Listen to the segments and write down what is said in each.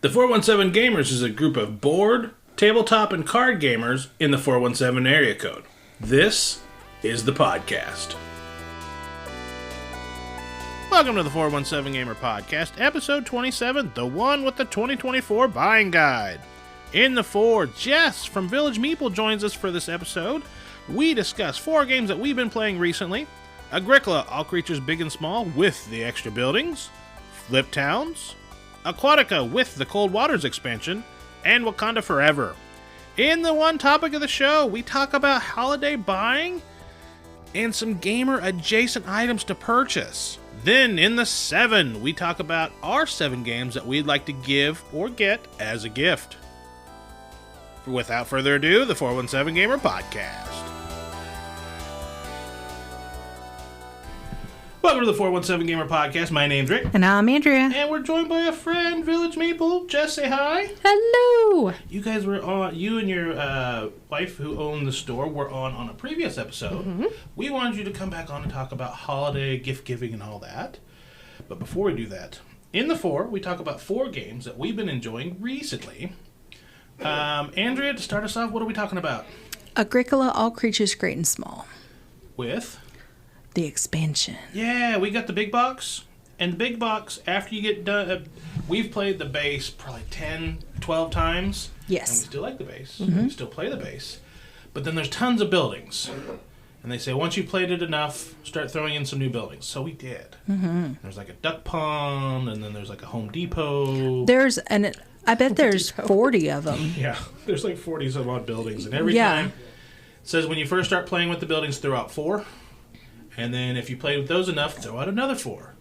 The 417 Gamers is a group of board, tabletop, and card gamers in the 417 area code. This is the podcast. Welcome to the 417 Gamer Podcast, episode 27, the one with the 2024 buying guide. In the 4, Jess from Village Meeple joins us for this episode. We discuss 4 games that we've been playing recently: Agricola, All Creatures Big and Small with the extra buildings, Fliptowns, Aquatica with the Cold Waters expansion, and Wakanda Forever. In the one topic of the show, we talk about holiday buying and some gamer-adjacent items to purchase. Then, in the 7, we talk about our 7 games that we'd like to give or get as a gift. Without further ado, the 417 Gamer Podcast. Welcome to the 417 Gamer Podcast. My name's Rick. And I'm Andrea. And we're joined by a friend, Village Meeple. Jess, say hi. Hello. You guys were on, you and your wife who owned the store were on a previous episode. Mm-hmm. We wanted you to come back on and talk about holiday gift giving and all that. But before we do that, in the 4, we talk about 4 games that we've been enjoying recently. Andrea, to start us off, what are we talking about? Agricola, All Creatures Great and Small. With? The expansion. Yeah, we got the big box. And the big box, after you get done, we've played the base probably 10, 12 times. Yes. And we still like the base. Mm-hmm. We still play the base. But then there's tons of buildings. And they say, once you played it enough, start throwing in some new buildings. So we did. Mm-hmm. There's like a duck pond, and then there's like a Home Depot. I bet there's 40 of them. Yeah, there's like 40 some odd buildings. And every time it says when you first start playing with the buildings, throw out 4. And then if you play with those enough, throw out another 4.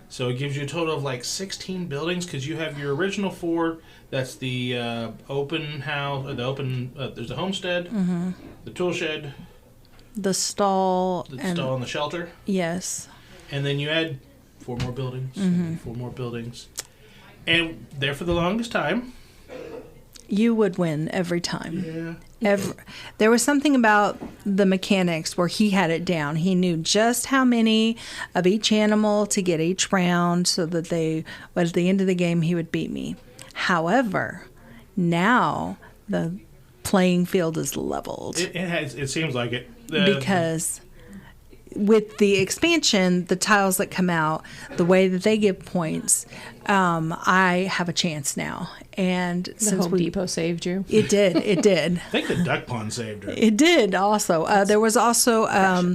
So it gives you a total of like 16 buildings, because you have your original 4. That's the open house, or the open. There's the homestead, mm-hmm. the tool shed, the stall, and the shelter. Yes. And then you add 4 more buildings, mm-hmm. 4 more buildings, and there for the longest time, you would win every time. Yeah. There was something about the mechanics where he had it down. He knew just how many of each animal to get each round, so that at the end of the game, he would beat me. However, now the playing field is leveled. It seems like it. Because with the expansion, the tiles that come out, the way that they give points, I have a chance now. And the Home Depot saved you. It did. I think the duck pond saved her. It did also. There was also a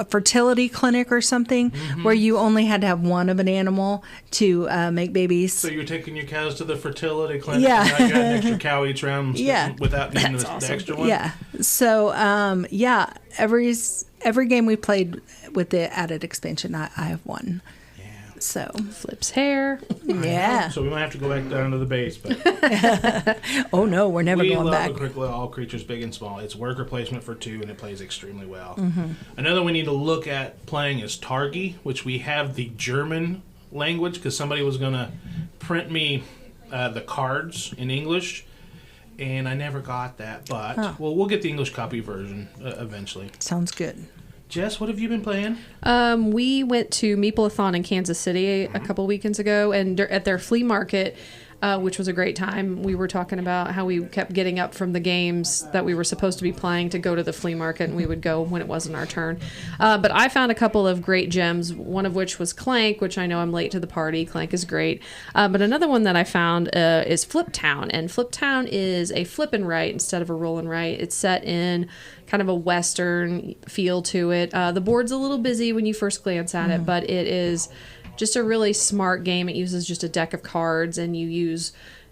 fertility clinic or something, mm-hmm. where you only had to have one of an animal to make babies. So you're taking your cows to the fertility clinic, yeah. and now you got an extra cow each round, yeah. without needing the awesome. extra one? Yeah. So, every game we played with the added expansion, I have won. Yeah. So. Flips hair. Yeah. So we might have to go back down to the base. But oh, no, we're never going back. We love All Creatures Big and Small. It's worker placement for 2, and it plays extremely well. Mm-hmm. Another we need to look at playing is Targi, which we have the German language, because somebody was going to print me the cards in English, and I never got that. But we'll get the English copy version eventually. Sounds good. Jess, what have you been playing? We went to Meeple-a-thon in Kansas City a couple weekends ago, and at their flea market, which was a great time, we were talking about how we kept getting up from the games that we were supposed to be playing to go to the flea market, and we would go when it wasn't our turn. But I found a couple of great gems, one of which was Clank, which I know I'm late to the party. Clank is great. But another one that I found is Fliptown, and Fliptown is a flip and write instead of a roll and write. It's set in kind of a Western feel to it. The board's a little busy when you first glance at it, but it is just a really smart game. It uses just a deck of cards, and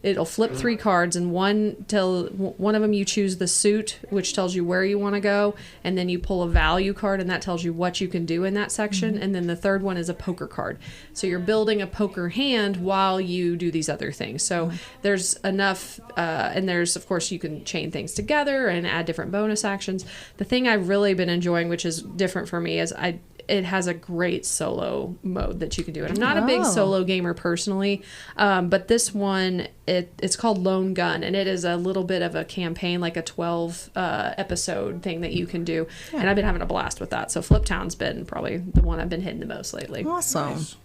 it'll flip 3 cards, and one of them you choose the suit, which tells you where you want to go, and then you pull a value card, and that tells you what you can do in that section, and then the third one is a poker card. So you're building a poker hand while you do these other things. So there's enough, and there's, of course, you can chain things together and add different bonus actions. The thing I've really been enjoying, which is different for me, is it has a great solo mode that you can do. And I'm not a big solo gamer personally, but this one, it's called Lone Gun, and it is a little bit of a campaign, like a 12 episode thing that you can do. Yeah. And I've been having a blast with that. So Fliptown's been probably the one I've been hitting the most lately. Awesome. Nice.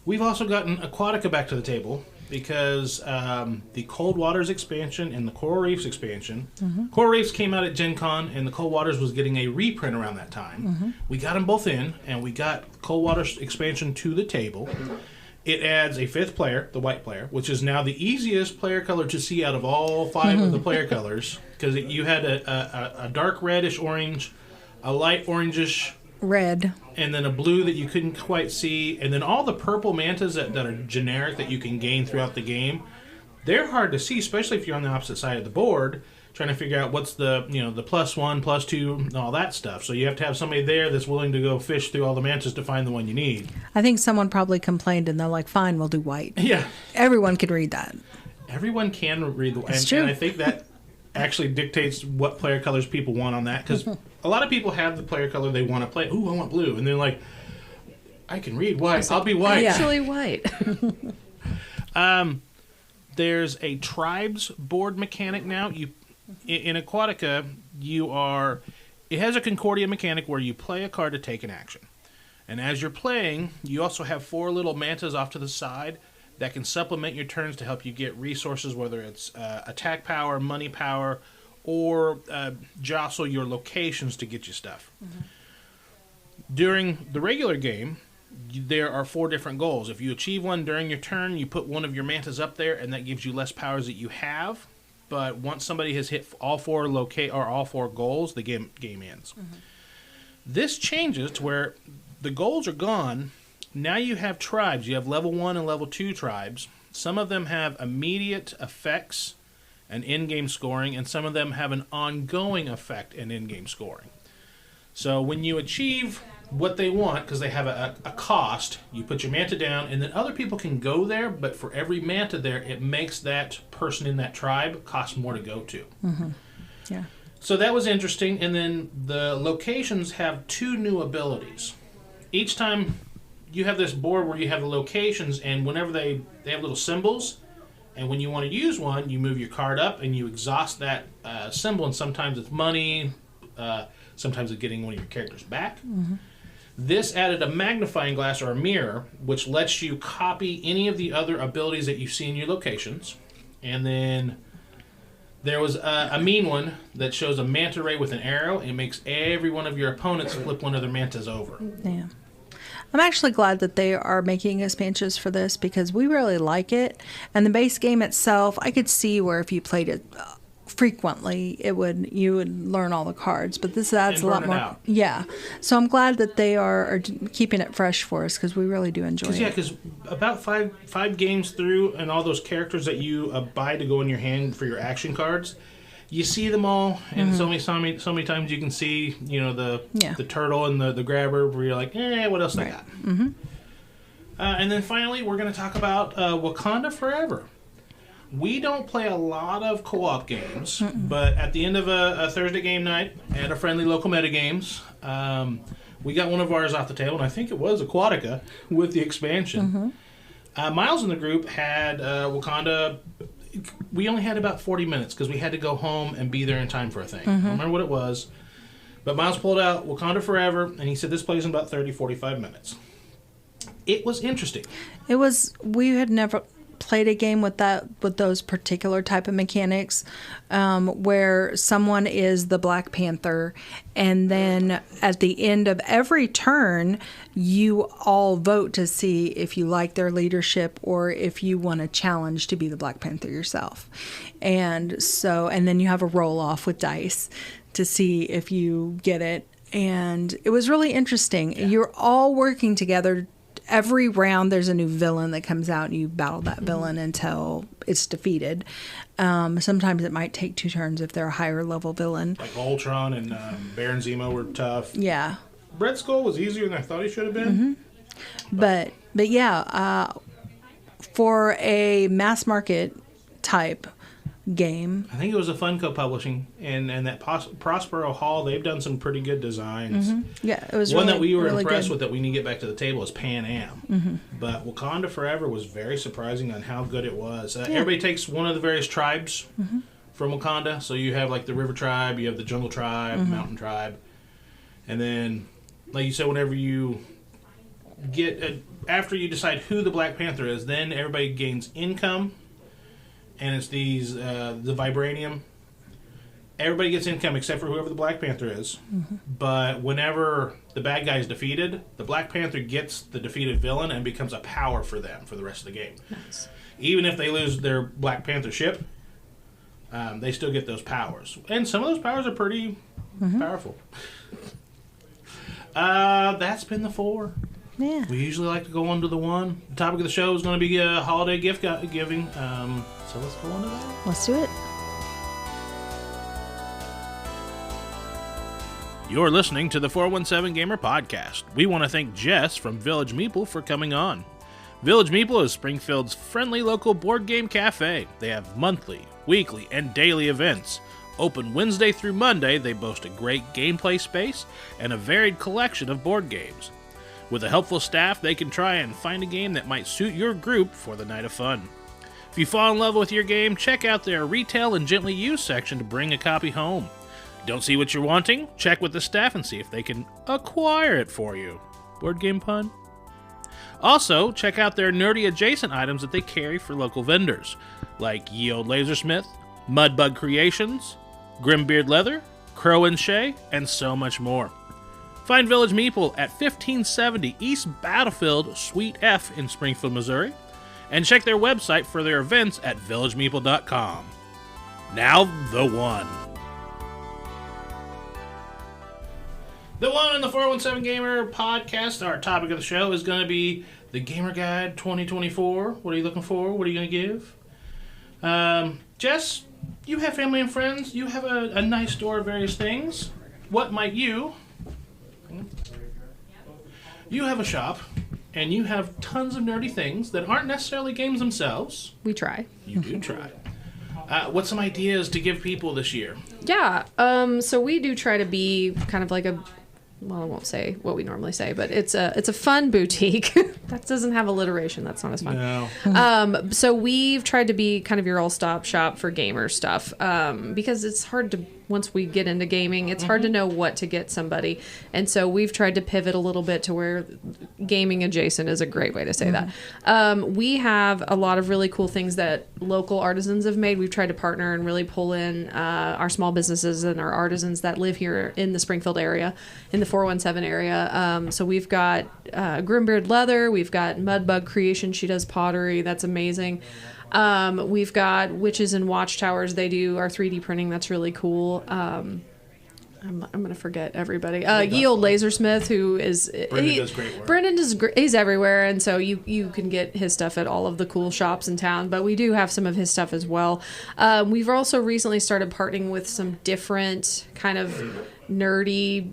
We've also gotten Aquatica back to the table because the Cold Waters expansion and the Coral Reefs expansion. Coral Reefs came out at Gen Con, and the Cold Waters was getting a reprint around that time. We got them both in, and we got Cold Waters expansion to the table. It adds a 5th player, the white player, which is now the easiest player color to see out of all 5 of the player colors, because you had a dark reddish orange, a light orangish red, and then a blue that you couldn't quite see, and then all the purple mantas that are generic that you can gain throughout the game. They're hard to see, especially if you're on the opposite side of the board, trying to figure out what's the the +1, +2, and all that stuff. So you have to have somebody there that's willing to go fish through all the mantas to find the one you need. I think someone probably complained, and they're like, "Fine, we'll do white." Yeah, everyone could read that. Everyone can read the, It's true. And I think that actually dictates what player colors people want on that, because a lot of people have the player color they want to play. Ooh, I want blue, and they're like, I can read white. I'll be white. Yeah. Actually, white. There's a tribes board mechanic now. In Aquatica, it has a Concordia mechanic where you play a card to take an action. And as you're playing, you also have 4 little mantas off to the side that can supplement your turns to help you get resources, whether it's attack power, money power, or jostle your locations to get you stuff. During the regular game, there are 4 different goals. If you achieve one during your turn, you put one of your mantas up there, and that gives you less powers that you have. But once somebody has hit all 4 goals, the game ends. This changes to where the goals are gone. Now you have tribes. You have level 1 and level 2 tribes. Some of them have immediate effects and in-game scoring, and some of them have an ongoing effect and in-game scoring. So when you achieve what they want, because they have a cost, you put your manta down, and then other people can go there, but for every manta there, it makes that person in that tribe cost more to go to. Yeah. So that was interesting, and then the locations have 2 new abilities. Each time you have this board where you have the locations, and whenever they have little symbols, and when you want to use one, you move your card up and you exhaust that symbol, and sometimes it's money, sometimes it's getting one of your characters back. This added a magnifying glass or a mirror, which lets you copy any of the other abilities that you see in your locations. And then there was a mean one that shows a manta ray with an arrow, and it makes every one of your opponents flip one of their mantas over. Yeah. I'm actually glad that they are making expansions for this because we really like it. And the base game itself, I could see where if you played it frequently, you would learn all the cards. But this adds a lot more. Out. Yeah. So I'm glad that they are keeping it fresh for us because we really do enjoy it. Yeah, because about five games through, and all those characters that you buy to go in your hand for your action cards, you see them all, and so many times you can see, the turtle and the grabber, where you're like, what else they got? And then finally, we're going to talk about Wakanda Forever. We don't play a lot of co-op games, but at the end of a Thursday game night at a friendly local metagames, we got one of ours off the table, and I think it was Aquatica with the expansion. Miles in the group had Wakanda. We only had about 40 minutes because we had to go home and be there in time for a thing. I don't remember what it was. But Miles pulled out Wakanda Forever, and he said this plays in about 30, 45 minutes. It was interesting. We had never played a game with those particular type of mechanics, where someone is the Black Panther, and then at the end of every turn, you all vote to see if you like their leadership or if you want a challenge to be the Black Panther yourself. And then you have a roll off with dice to see if you get it. And it was really interesting. Yeah. You're all working together. Every round there's a new villain that comes out, and you battle that villain until it's defeated. Sometimes it might take 2 turns if they're a higher level villain. Like Ultron and Baron Zemo were tough. Yeah. Red Skull was easier than I thought he should have been. But yeah, for a mass market type game. I think it was a Funko Publishing, and that Prospero Hall, they've done some pretty good designs. Yeah, it was one really, that we were really impressed good. with that we need to get back to the table is Pan Am. But Wakanda Forever was very surprising on how good it was. Everybody takes one of the various tribes from Wakanda. So you have like the River Tribe, you have the Jungle Tribe, Mountain Tribe, and then, like you said, whenever you get after you decide who the Black Panther is, then everybody gains income, and it's these the vibranium. Everybody gets income except for whoever the Black Panther is. Mm-hmm. But whenever the bad guy is defeated, the Black Panther gets the defeated villain and becomes a power for them for the rest of the game. Nice. Even if they lose their Black Panther ship, they still get those powers. And some of those powers are pretty powerful. That's been the 4. Yeah. We usually like to go on to the 1. The topic of the show is going to be holiday gift giving. So let's go on to that. Let's do it. You're listening to the 417Gamer podcast. We want to thank Jess from Village Meeple for coming on. Village Meeple is Springfield's friendly local board game cafe. They have monthly, weekly, and daily events. Open Wednesday through Monday, they boast a great gameplay space and a varied collection of board games. With a helpful staff, they can try and find a game that might suit your group for the night of fun. If you fall in love with your game, check out their retail and gently used section to bring a copy home. Don't see what you're wanting? Check with the staff and see if they can acquire it for you. Board game pun? Also, check out their nerdy adjacent items that they carry for local vendors, like Ye Olde Lasersmith, Mudbug Creations, Grimbeard Leather, Crow and Shay, and so much more. Find Village Meeple at 1570 East Battlefield, Suite F in Springfield, Missouri, and check their website for their events at villagemeeple.com. Now, the 1. The 1 in the 417Gamer podcast, our topic of the show is going to be the Gamer Guide 2024. What are you looking for? What are you going to give? Jess, you have family and friends. You have a nice store of various things. What might you... You have a shop, and you have tons of nerdy things that aren't necessarily games themselves. We try. You do try. What's some ideas to give people this year? Yeah, so we do try to be kind of like a... Well, I won't say what we normally say, but it's a fun boutique. That doesn't have alliteration. That's not as fun. No. So we've tried to be kind of your all-stop shop for gamer stuff because it's hard to, once we get into gaming, it's hard to know what to get somebody. And so we've tried to pivot a little bit to where gaming adjacent is a great way to say that. We have a lot of really cool things that local artisans have made. We've tried to partner and really pull in our small businesses and our artisans that live here in the Springfield area, in the 417 area. So we've got Grimbeard Leather. We've got Mudbug Creation. She does pottery. That's amazing. We've got Witches and Watchtowers. They do our 3D printing. That's really cool. I'm going to forget everybody. Ye Olde Lasersmith, who is... Brendan does great work. Brendan does great. He's everywhere, and so you can get his stuff at all of the cool shops in town, but we do have some of his stuff as well. We've also recently started partnering with some different kind of nerdy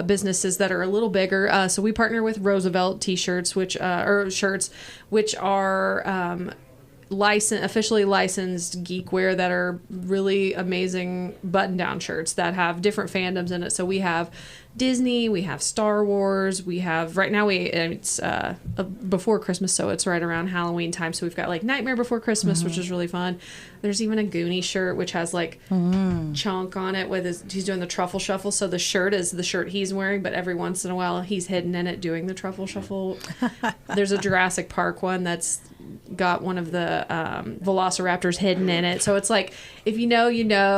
businesses that are a little bigger. So we partner with Roosevelt t-shirts, or shirts, which are... officially licensed geekware that are really amazing button-down shirts that have different fandoms in it. So we have Disney, we have Star Wars, we have right now it's before Christmas, so it's right around Halloween time. So we've got like Nightmare Before Christmas, which is really fun. There's even a Goonie shirt which has like Chunk on it with he's doing the truffle shuffle. So the shirt is the shirt he's wearing, but every once in a while he's hidden in it doing the truffle shuffle. There's a Jurassic Park one that's got one of the velociraptors hidden in it. So it's like, if you know,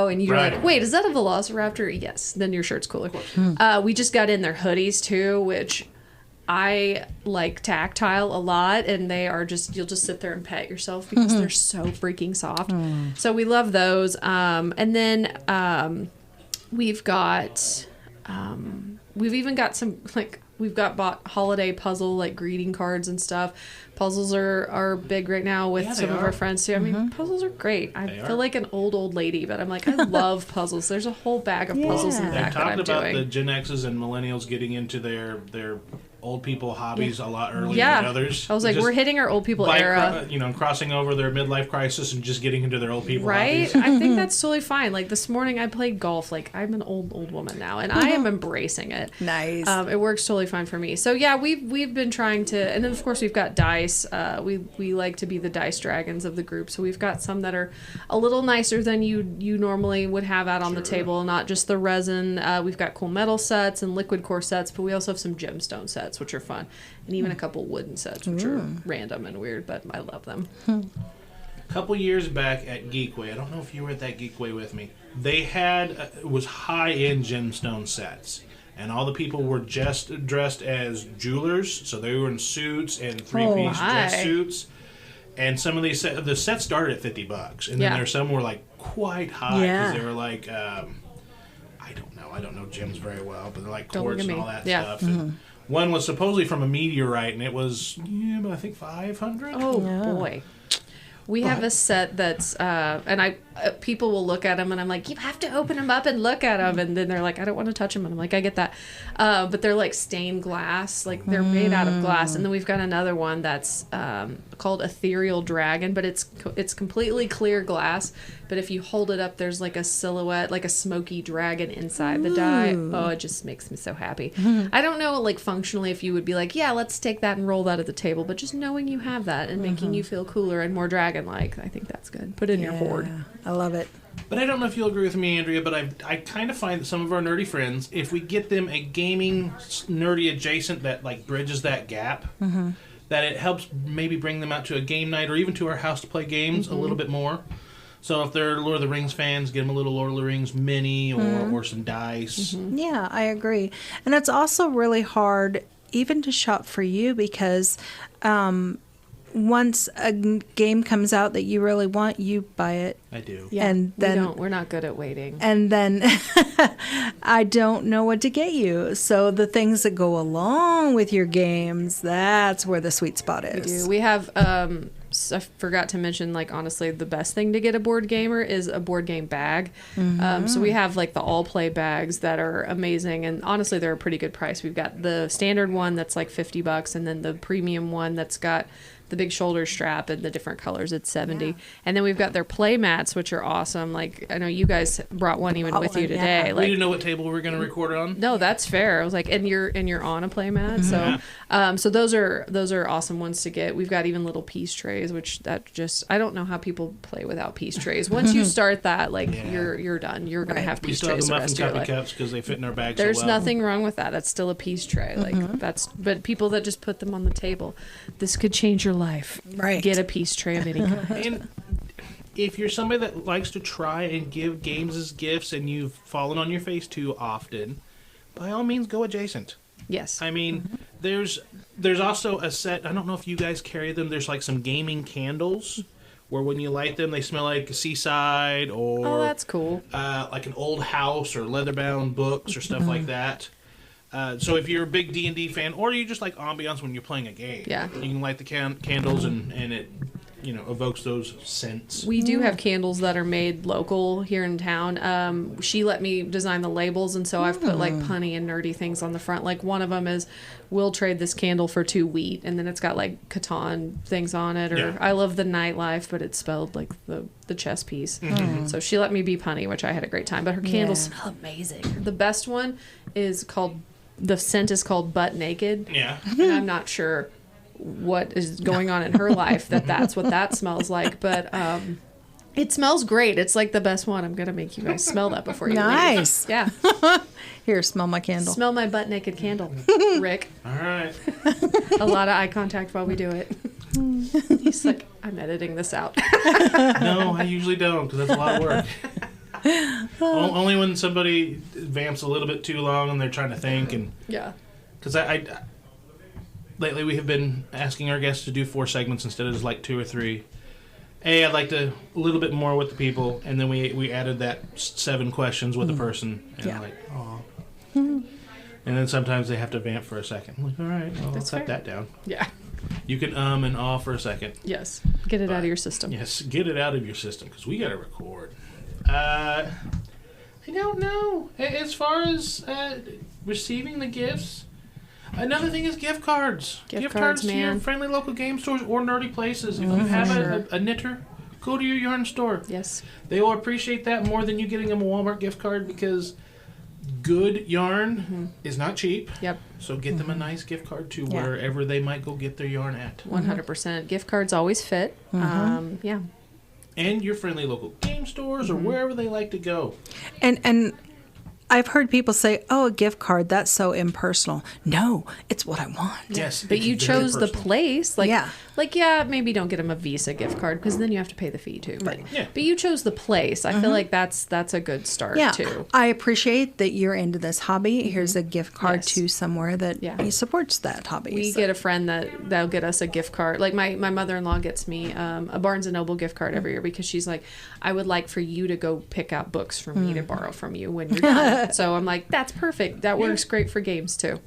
and you're like, wait, is that a velociraptor? Yes, then your shirt's cooler. We just got in their hoodies too, which I like tactile a lot, and they are you'll just sit there and pet yourself because they're so freaking soft. So we love those. And then we've even got some, like, we've bought holiday puzzle, like greeting cards and stuff. Puzzles are big right now with some of our friends too. I mean, puzzles are great. I feel like an old lady, but I'm like, I love puzzles. There's a whole bag of puzzles in the back that I'm doing. They talked about the Gen X's and millennials getting into their old people hobbies a lot earlier than others. I was like, we're hitting our old people era. Crossing over their midlife crisis and just getting into their old people hobbies. I think that's totally fine. Like this morning I played golf. Like I'm an old woman now, and I am embracing it. Nice. It works totally fine for me. So yeah, we've been trying to, and then of course we've got dice. We like to be the dice dragons of the group. So we've got some that are a little nicer than you normally would have out on the table, not just the resin. We've got cool metal sets and liquid core sets, but we also have some gemstone sets. sets, which are fun, and even a couple wooden sets, which are random and weird, but I love them. A couple years back at Geekway, I don't know if you were at that Geekway with me, they had, it was high-end gemstone sets. And all the people were just dressed as jewelers, so they were in suits and three-piece dress suits. And some of these the sets started at $50, and then there's some were like quite high because they were like I don't know gems very well, but they're like quartz and all that stuff. And one was supposedly from a meteorite, and it was I think $500. Oh boy. We have a set that's, and people will look at them, and I'm like, you have to open them up and look at them, and then they're like, I don't want to touch them, and I'm like, I get that, but they're like stained glass, like they're made out of glass, and then we've got another one that's called Ethereal Dragon, but it's completely clear glass, but if you hold it up, there's like a silhouette, like a smoky dragon inside the die. Oh, it just makes me so happy. I don't know, like functionally, if you would be like, yeah, let's take that and roll that at the table, but just knowing you have that and making you feel cooler and more dragon-like, I think that's good. Put it in your hoard. I love it. But I don't know if you'll agree with me, Andrea, but I kind of find that some of our nerdy friends, if we get them a gaming nerdy adjacent that like bridges that gap, that it helps maybe bring them out to a game night or even to our house to play games a little bit more. So if they're Lord of the Rings fans, get them a little Lord of the Rings mini or some dice. Yeah, I agree. And it's also really hard even to shop for you because once a game comes out that you really want, you buy it. I do. Yeah, and then we're not good at waiting. And then I don't know what to get you. So the things that go along with your games, that's where the sweet spot is. We have I forgot to mention, like, honestly, the best thing to get a board gamer is a board game bag. So we have like the all play bags that are amazing, and honestly they're a pretty good price. We've got the standard one that's like $50, and then the premium one that's got the big shoulder strap and the different colors, it's $70. And then we've got their play mats, which are awesome. Like, I know you guys brought one even with you today. Like, we didn't know what table we were going to record on. No, that's fair. I was like, and you're on a play mat, so so those are awesome ones to get. We've got even little piece trays, which I don't know how people play without piece trays. Once you start that, like you're done. You're gonna have piece trays. We still have the muffin cuppy cups because they fit in our bags. There's so well. nothing wrong with that. That's still a piece tray. Like but people that just put them on the table, this could change your life. Right. Get a piece tray of any kind. And if you're somebody that likes to try and give games as gifts and you've fallen on your face too often, by all means go adjacent. Yes. I mean, there's also a set, I don't know if you guys carry them, there's like some gaming candles where when you light them they smell like a seaside or oh, that's cool. Like an old house or leather-bound books or stuff like that. So if you're a big D&D fan, or you just like ambiance when you're playing a game, you can light the candles and it evokes those scents. We do have candles that are made local here in town. She let me design the labels, and so I've put like punny and nerdy things on the front. Like one of them is, we'll trade this candle for 2 wheat, and then it's got like Catan things on it, or I love the nightlife, but it's spelled like the chess piece. So she let me be punny, which I had a great time. But her candles smell amazing. The best one is the scent is called Butt Naked. Yeah. And I'm not sure what is going on in her life that's what that smells like, but it smells great. It's like the best one. I'm gonna make you guys smell that before you nice leave. Yeah. Here, smell my candle. Smell my butt naked candle, Rick. All right. A lot of eye contact while we do it. He's like, I'm editing this out. No, I usually don't, because that's a lot of work. Only when somebody vamps a little bit too long and they're trying to think, and because I lately we have been asking our guests to do 4 segments instead of just like 2 or 3. I'd like to a little bit more with the people, and then we added that 7 questions with the person, and I'm like, oh. And then sometimes they have to vamp for a second. I'm like, all right, well, let's cut that down. Yeah. You can and ah for a second. Yes. Get it out of your system. Yes, get it out of your system, because we got to record. I don't know. As far as receiving the gifts, another thing is gift cards. Gift cards to your friendly local game stores or nerdy places. If you have a knitter, go to your yarn store. Yes. They will appreciate that more than you getting them a Walmart gift card, because good yarn is not cheap. Yep. So get them a nice gift card to wherever they might go get their yarn at. 100%. Gift cards always fit. Yeah. And your friendly local game stores or wherever they like to go. And I've heard people say, "Oh, a gift card, that's so impersonal." No, it's what I want. Yes, But you chose the place. Like, Yeah. Maybe don't get them a Visa gift card because then you have to pay the fee too. But, Yeah. but you chose the place. I feel like that's a good start Yeah, too. I appreciate that you're into this hobby. Here's a gift card Yes. to somewhere that he supports that hobby. We get a friend that'll get us a gift card. Like my mother-in-law gets me a Barnes & Noble gift card every year because she's like, I would like for you to go pick out books for me to borrow from you when you're done. So I'm like, that's perfect. That works great for games too.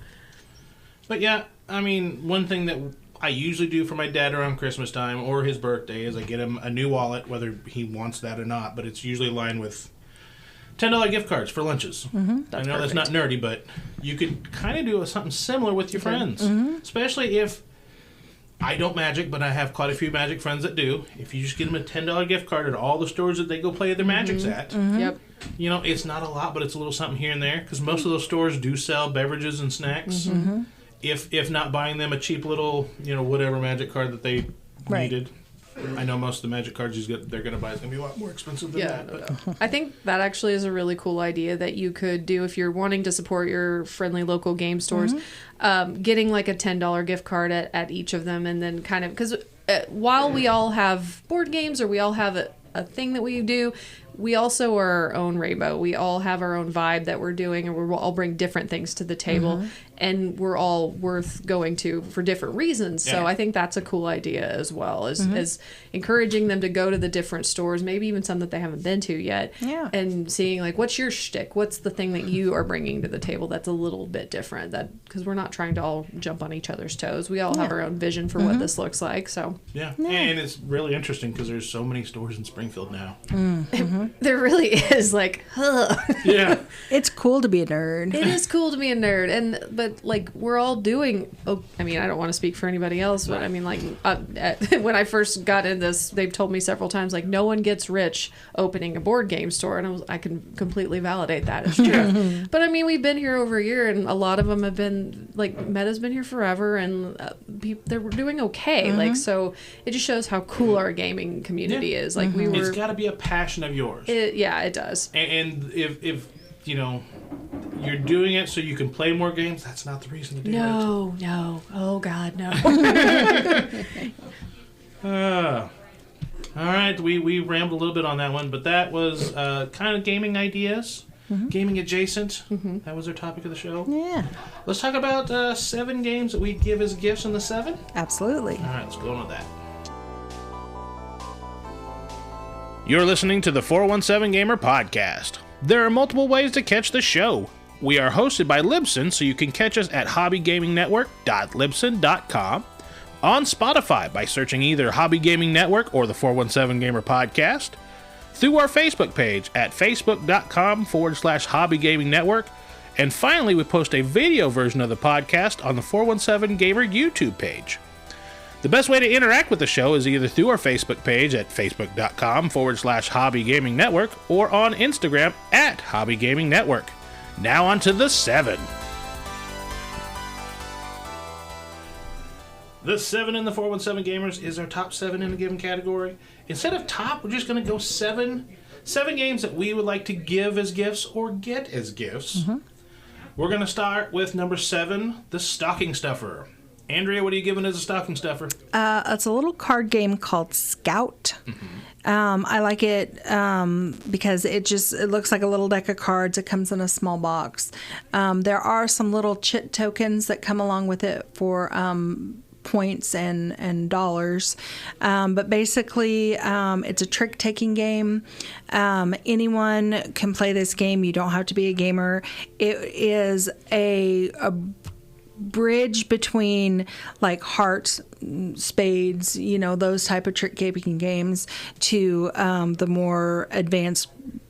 But yeah, I mean, one thing that I usually do for my dad around Christmas time or his birthday is I get him a new wallet, whether he wants that or not, but it's usually aligned with $10 gift cards for lunches. I know that's not nerdy, but you could kind of do something similar with your friends, especially if I don't Magic, but I have quite a few Magic friends that do. If you just get them a $10 gift card at all the stores that they go play their Magics at, Yep. you know, it's not a lot, but it's a little something here and there because most of those stores do sell beverages and snacks. If not buying them a cheap little, you know, whatever Magic card that they needed. I know most of the Magic cards they're going to buy is going to be a lot more expensive than that. But. I think that actually is a really cool idea that you could do if you're wanting to support your friendly local game stores. Getting like a $10 gift card at each of them, and then kind of because while we all have board games or we all have a thing that we do, we also are our own rainbow. We all have our own vibe that we're doing, and we'll all bring different things to the table, and we're all worth going to for different reasons. So I think that's a cool idea as well, as encouraging them to go to the different stores, maybe even some that they haven't been to yet, and seeing like, what's your shtick? What's the thing that you are bringing to the table that's a little bit different? That because we're not trying to all jump on each other's toes. We all have our own vision for what this looks like. So and it's really interesting because there's so many stores in Springfield now. there really is like, Yeah. It's cool to be a nerd. It is cool to be a nerd, but like we're all doing. Oh, I mean, I don't want to speak for anybody else, but I mean, like when I first got in this, they've told me several times like no one gets rich opening a board game store, and I can completely validate that as true. But I mean, we've been here over a year, and a lot of them have been like Meta's been here forever, and they're doing okay. Like so, it just shows how cool our gaming community is. Like it's got to be a passion of yours. It does. And if you know you're doing it so you can play more games, that's not the reason to do it. No. Oh God, no. All right, we rambled a little bit on that one, but that was kind of gaming ideas, gaming adjacent. That was our topic of the show. Yeah, Let's talk about 7 games that we'd give as gifts in the 7. absolutely. All right, let's go on with that. You're listening to the 417Gamer podcast. There are multiple ways to catch the show. We are hosted by Libsyn, so you can catch us at hobbygamingnetwork.libsyn.com, on Spotify by searching either Hobby Gaming Network or the 417Gamer podcast, through our Facebook page at facebook.com/Hobby Gaming Network, and finally we post a video version of the podcast on the 417Gamer YouTube page. The best way to interact with the show is either through our Facebook page at facebook.com/Hobby Gaming Network or on Instagram at Hobby Gaming Network. Now on to the 7. The 7 in the 417 Gamers is our top 7 in a given category. Instead of top, we're just going to go 7 games that we would like to give as gifts or get as gifts. We're going to start with number 7, the Stocking Stuffer. Andrea, what are you giving as a stocking stuffer? It's a little card game called Scout. I like it because it looks like a little deck of cards. It comes in a small box. There are some little chit tokens that come along with it for points and dollars. But basically, it's a trick-taking game. Anyone can play this game. You don't have to be a gamer. It is a bridge between like hearts, spades, those type of trick-taking games to the more advanced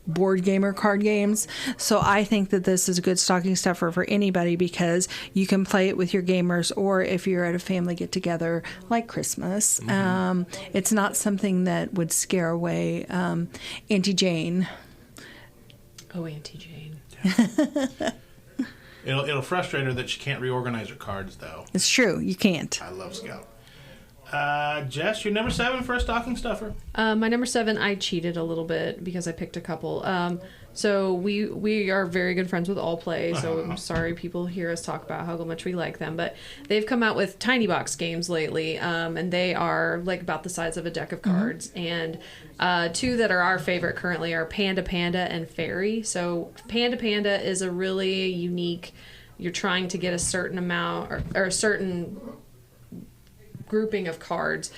board gamer card games. So I think that this is a good stocking stuffer for anybody because you can play it with your gamers, or if you're at a family get-together like Christmas. It's not something that would scare away Auntie Jane. Oh, Auntie Jane. It'll frustrate her that she can't reorganize her cards, though. It's true. You can't. I love Scout. Jess, you're number 7 for a stocking stuffer. My number 7, I cheated a little bit because I picked a couple. So we are very good friends with All Play, so I'm sorry people hear us talk about how much we like them, but they've come out with tiny box games lately, and they are like about the size of a deck of cards. And 2 that are our favorite currently are Panda Panda and Fairy. So Panda Panda is a really unique, you're trying to get a certain amount or a certain grouping of cards,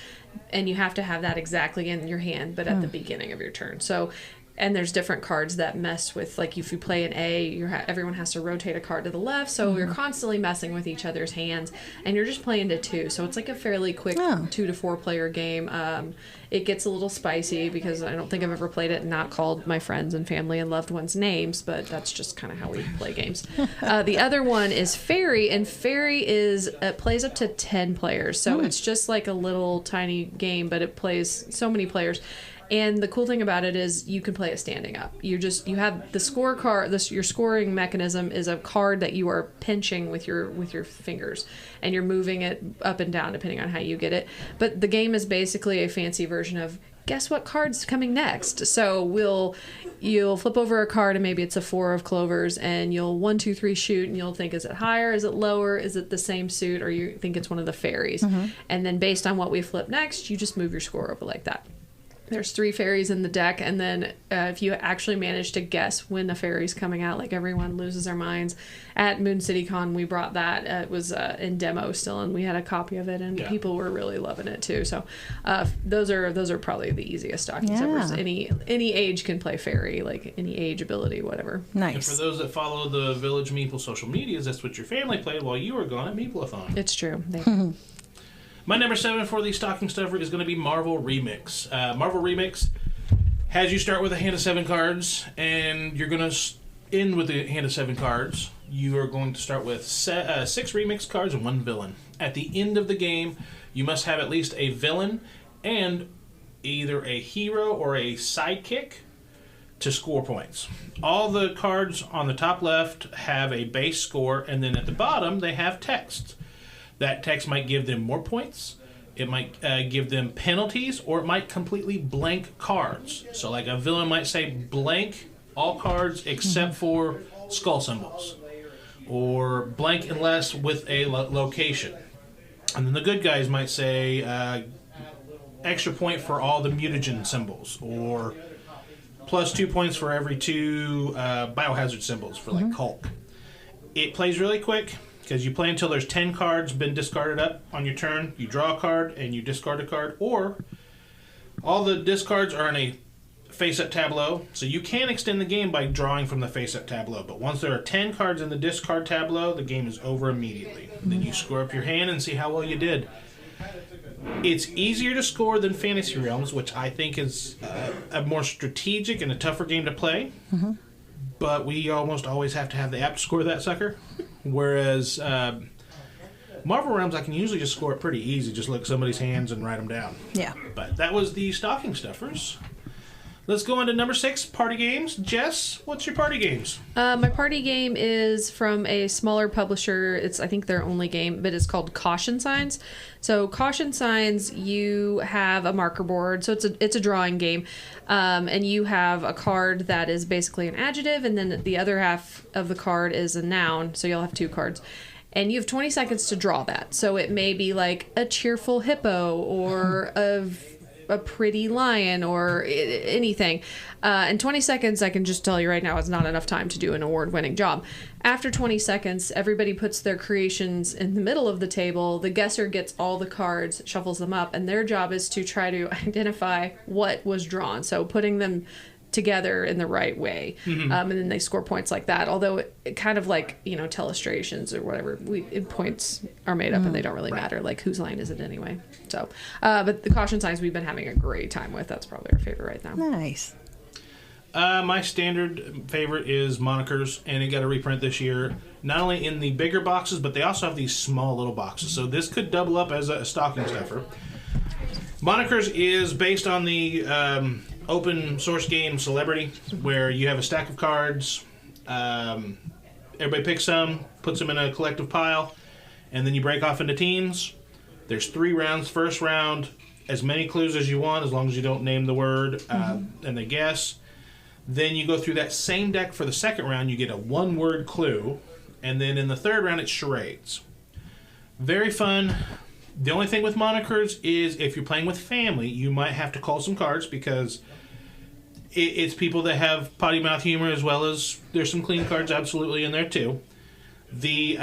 and you have to have that exactly in your hand, but at the beginning of your turn. So, and there's different cards that mess with, like if you play an A, everyone has to rotate a card to the left, so you're constantly messing with each other's hands, and you're just playing to 2, so it's like a fairly quick 2 to 4 player game. It gets a little spicy because I don't think I've ever played it and not called my friends and family and loved ones names, but that's just kind of how we play games. The other one is Fairy, and Fairy plays up to 10 players, so it's just like a little tiny game, but it plays so many players. And the cool thing about it is you can play it standing up. You have the score card. Your scoring mechanism is a card that you are pinching with your fingers, and you're moving it up and down depending on how you get it. But the game is basically a fancy version of guess what card's coming next. So you'll flip over a card, and maybe it's a 4 of clovers, and you'll 1, 2, 3 shoot, and you'll think, is it higher, is it lower, is it the same suit, or you think it's one of the fairies. And then based on what we flip next, you just move your score over like that. There's 3 fairies in the deck, and then if you actually manage to guess when the fairy's coming out, like everyone loses their minds. At Moon City Con, we brought that. It was in demo still, and we had a copy of it, and people were really loving it too. So those are probably the easiest stocking stuffers. Any age can play fairy, like any age, ability, whatever. Nice. And for those that follow the Village Meeple social medias, that's what your family played while you were gone at Meeple-a-thon. It's true. My number 7 for the stocking stuffer is going to be Marvel Remix. Marvel Remix has you start with a hand of 7 cards, and you're going to end with a hand of 7 cards. You are going to start with 6 remix cards and 1 villain. At the end of the game, you must have at least a villain and either a hero or a sidekick to score points. All the cards on the top left have a base score, and then at the bottom they have text. That text might give them more points, it might give them penalties, or it might completely blank cards. So like a villain might say blank all cards except for skull symbols, or blank unless with a location. And then the good guys might say extra point for all the mutagen symbols, or plus 2 points for every 2 biohazard symbols for like Hulk. It plays really quick, because you play until there's 10 cards been discarded up on your turn. You draw a card and you discard a card, or all the discards are in a face-up tableau, so you can extend the game by drawing from the face-up tableau. But once there are 10 cards in the discard tableau, the game is over immediately. Then you score up your hand and see how well you did. It's easier to score than Fantasy Realms, which I think is a more strategic and a tougher game to play. But we almost always have to have the app to score that sucker. Whereas Marvel Realms, I can usually just score it pretty easy. Just look at somebody's hands and write them down. Yeah. But that was the stocking stuffers. Let's go on to number 6, party games. Jess, what's your party games? My party game is from a smaller publisher. It's, I think, their only game, but it's called Caution Signs. So Caution Signs, you have a marker board. So it's a drawing game. And you have a card that is basically an adjective, and then the other half of the card is a noun. So you'll have 2 cards. And you have 20 seconds to draw that. So it may be like a cheerful hippo, or a pretty lion, or anything. In 20 seconds, I can just tell you right now, is not enough time to do an award-winning job. After 20 seconds, everybody puts their creations in the middle of the table. The guesser gets all the cards, shuffles them up, and their job is to try to identify what was drawn. So putting them together in the right way. And then they score points like that. Although it kind of like, telestrations or whatever, points are made up and they don't really matter. Like, whose line is it anyway? So, but the Caution Signs we've been having a great time with. That's probably our favorite right now. Nice. My standard favorite is Monikers, and it got a reprint this year. Not only in the bigger boxes, but they also have these small little boxes. So this could double up as a stocking stuffer. Monikers is based on the open source game Celebrity, where you have a stack of cards. Everybody picks some, puts them in a collective pile, and then you break off into teams. There's 3 rounds. First round, as many clues as you want, as long as you don't name the word, and they guess. Then you go through that same deck for the second round. You get a 1-word clue. And then in the third round, it's charades. Very fun. The only thing with monikers is if you're playing with family, you might have to call some cards because it's people that have potty mouth humor, as well as there's some clean cards absolutely in there too. The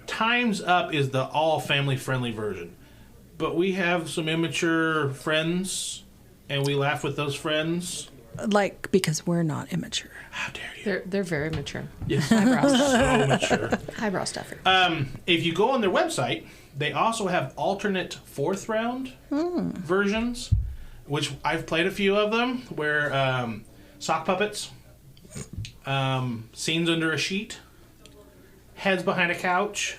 Time's Up is the all family friendly version. But we have some immature friends, and we laugh with those friends. Like, because we're not immature. How dare you? They're very mature. Yes. Eyebrow So mature. Eyebrow stuffer. If you go on their website, they also have alternate 4th round versions, which I've played a few of them, where sock puppets, scenes under a sheet, heads behind a couch.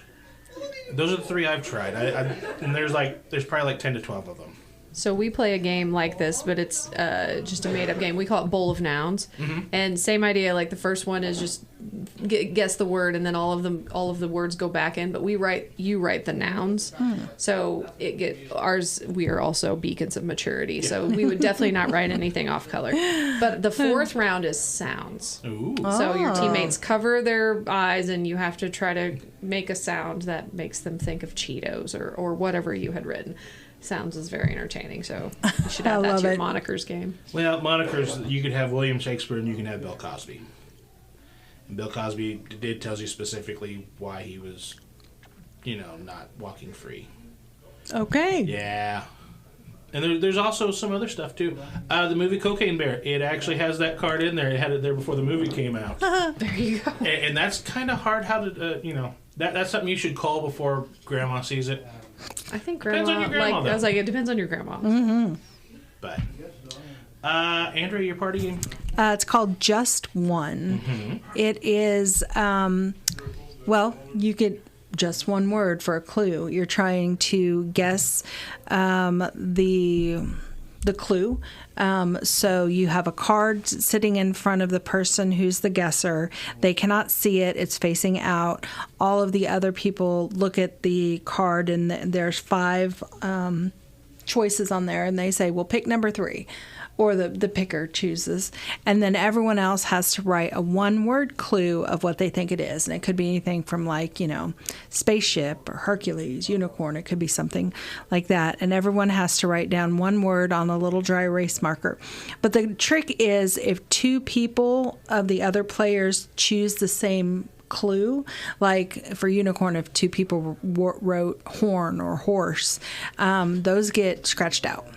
Those are the 3 I've tried. And there's probably like 10 to 12 of them. So we play a game like this, but it's just a made-up game. We call it Bowl of Nouns, and same idea. Like the first one is just guess the word, and then all of the words go back in. But you write the nouns, so ours. We are also beacons of maturity, so we would definitely not write anything off color. But the 4th round is sounds. Ooh. So your teammates cover their eyes, and you have to try to make a sound that makes them think of Cheetos or whatever you had written. Sounds is very entertaining, so you should add that to your monikers game. Well, monikers, you could have William Shakespeare and you can have Bill Cosby. And Bill Cosby tells you specifically why he was, not walking free. Okay. Yeah. And there's also some other stuff, too. The movie Cocaine Bear, it actually has that card in there. It had it there before the movie came out. There you go. And that's kind of hard how to, that's something you should call before Grandma sees it. I think Depends on your grandma, though. I was like, it depends on your grandma. Mm-hmm. But, Andrea, your party game? It's called Just One. Mm-hmm. It is, you get just one word for a clue. You're trying to guess the clue. So you have a card sitting in front of the person who's the guesser. They cannot see it. It's facing out. All of the other people look at the card, and there's 5 choices on there, and they say, well, pick number 3. Or the picker chooses. And then everyone else has to write a 1-word clue of what they think it is. And it could be anything from spaceship or Hercules, unicorn. It could be something like that. And everyone has to write down 1 word on a little dry erase marker. But the trick is if 2 people of the other players choose the same clue, like for unicorn, if 2 people wrote horn or horse, those get scratched out.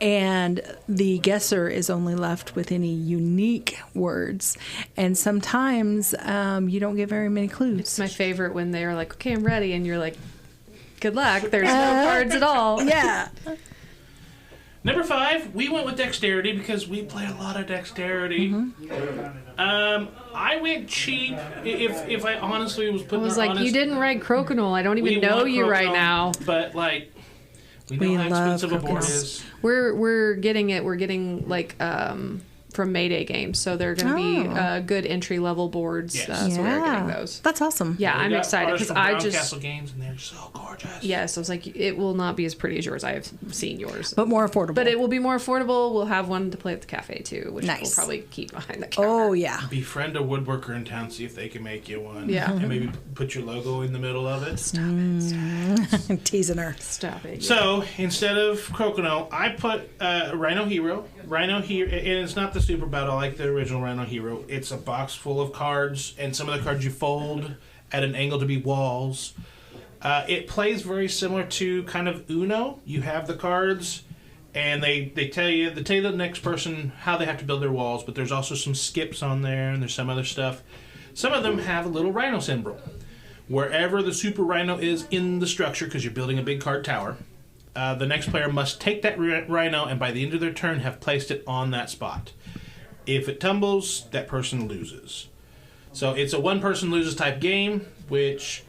And the guesser is only left with any unique words. And sometimes you don't get very many clues. It's my favorite when they're like, okay, I'm ready. And you're like, good luck. There's no cards at all. Yeah. Number 5, we went with dexterity because we play a lot of dexterity. Mm-hmm. I went cheap. If I honestly was putting, you didn't write crokinole. I don't even know you right now. But we know how expensive a board is. We're getting it. We're getting from Mayday Games, so they're going to be good entry level boards. Yes. So we're getting those. That's awesome. Yeah, I'm excited because I just Castle Games, and they're so gorgeous. Yes, I was like, it will not be as pretty as yours. I have seen yours, but more affordable. But it will be more affordable. We'll have one to play at the cafe too, which nice. we'll probably keep behind the counter. Oh yeah. Befriend a woodworker in town, see if they can make you one. Yeah, and maybe put your logo in the middle of it. Stop it. Teasing her. Stop it. Yeah. So instead of crokinole, I put Rhino Hero. And it's not the Super Battle like the original Rhino Hero. It's a box full of cards, and some of the cards you fold at an angle to be walls. It plays very similar to kind of Uno. You have the cards, and they tell you the next person how they have to build their walls, but there's also some skips on there, and there's some other stuff. Some of them have a little rhino symbol. Wherever the Super Rhino is in the structure, because you're building a big card tower, the next player must take that rhino and by the end of their turn have placed it on that spot. If it tumbles, that person loses. So it's a one-person loses type game, which,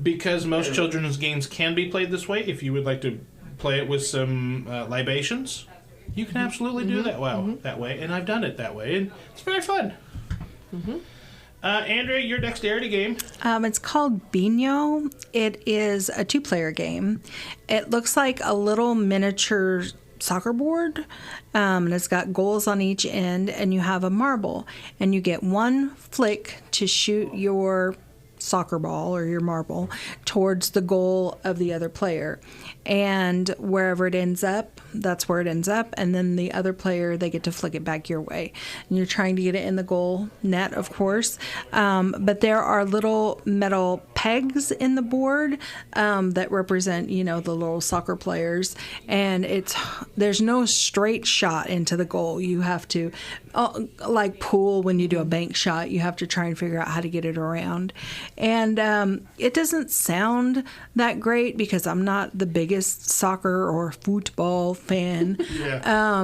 because most children's games can be played this way, if you would like to play it with some libations, you can absolutely do that that way, and I've done it that way, and it's very fun. Andrea, your dexterity game. It's called Bino. It is a 2-player game. It looks like a little miniature soccer board, and it's got goals on each end, and you have a marble, and you get one flick to shoot your soccer ball or your marble towards the goal of the other player, and wherever it ends up, that's where it ends up, and then the other player, they get to flick it back your way, and you're trying to get it in the goal net, of course. But there are little metal pegs in the board that represent, the little soccer players, and there's no straight shot into the goal. You have to, like pool, when you do a bank shot, you have to try and figure out how to get it around. And it doesn't sound that great because I'm not the biggest soccer or football fan. Yeah.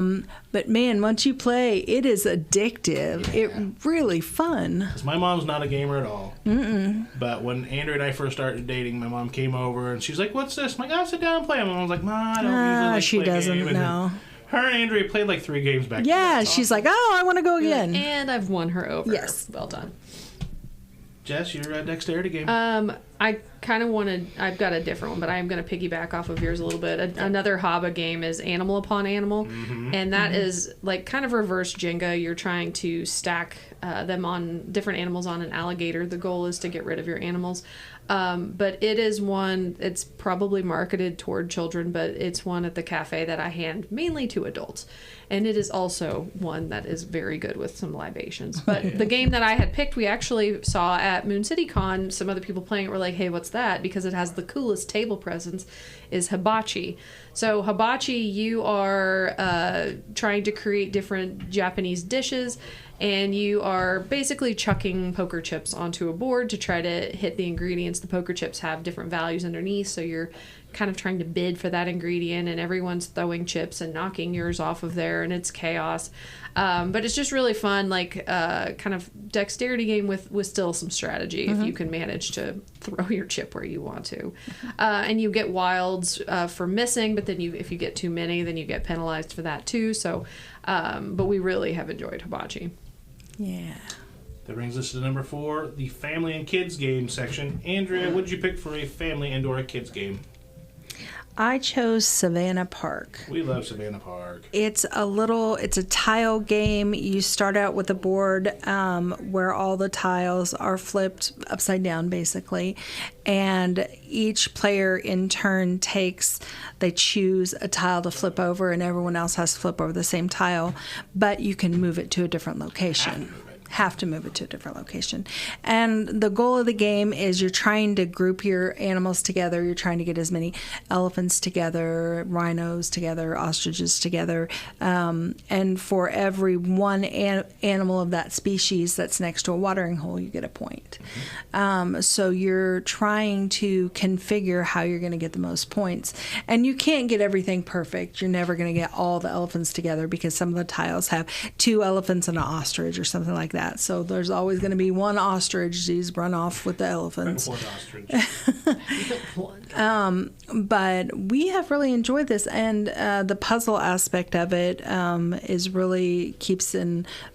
But man, once you play, it is addictive. Yeah. It's really fun. My mom's not a gamer at all. Mm-mm. But when Andrea and I first started dating, my mom came over and she's like, "What's this?" I'm like, "I'll sit down and play." My mom's like, "Ma, I don't usually she play doesn't game." know. Her and Andrea played like 3 games back. Yeah, she's like, "Oh, I want to go again." And I've won her over. Yes. Well done. Jess, your dexterity game. I kind of wanted, I've got a different one, but I am going to piggyback off of yours a little bit. Another HABA game is Animal Upon Animal, and that is like kind of reverse Jenga. You're trying to stack them on different animals on an alligator. The goal is to get rid of your animals. But it is one, it's probably marketed toward children, but it's one at the cafe that I hand mainly to adults. And it is also one that is very good with some libations. But the game that I had picked, we actually saw at Moon City Con, some other people playing it were like, "Hey, what's that?" Because it has the coolest table presence, is hibachi. So hibachi, you are trying to create different Japanese dishes, and you are basically chucking poker chips onto a board to try to hit the ingredients. The poker chips have different values underneath, so you're kind of trying to bid for that ingredient, and everyone's throwing chips and knocking yours off of there, and it's chaos. But it's just really fun, like kind of dexterity game with still some strategy if you can manage to throw your chip where you want to. And you get wilds for missing, but then if you get too many, then you get penalized for that too. So, but we really have enjoyed hibachi. Yeah. That brings us to number 4, the family and kids game section. Andrea, what did you pick for a family and/or a kids game? I chose Savannah Park. We love Savannah Park. It's a tile game. You start out with a board where all the tiles are flipped upside down, basically. And each player in turn they choose a tile to flip over, and everyone else has to flip over the same tile. But you can move it to a different location. Have to move it to a different location. And the goal of the game is you're trying to group your animals together. You're trying to get as many elephants together, rhinos together, ostriches together. And for every one animal of that species that's next to a watering hole, you get a point. So you're trying to configure how you're going to get the most points. And you can't get everything perfect. You're never going to get all the elephants together because some of the tiles have 2 elephants and an ostrich or something like that. So there's always going to be one ostrich. These run off with the elephants. One ostrich. But we have really enjoyed this, and the puzzle aspect of it is really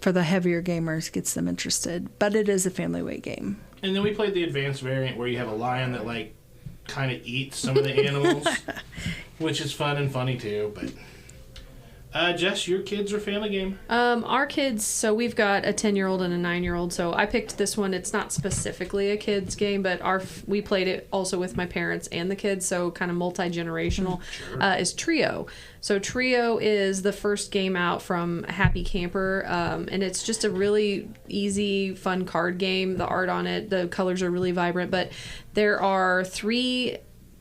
for the heavier gamers, gets them interested. But it is a family weight game. And then we played the advanced variant where you have a lion that like kind of eats some of the animals, which is fun and funny too. But Jess, your kids or family game? Our kids, so we've got a 10-year-old and a 9-year-old, so I picked this one. It's not specifically a kids game, but we played it also with my parents and the kids, so kind of multi-generational. Sure. Is Trio. So Trio is the first game out from Happy Camper, and it's just a really easy, fun card game. The art on it, the colors are really vibrant, but there are 3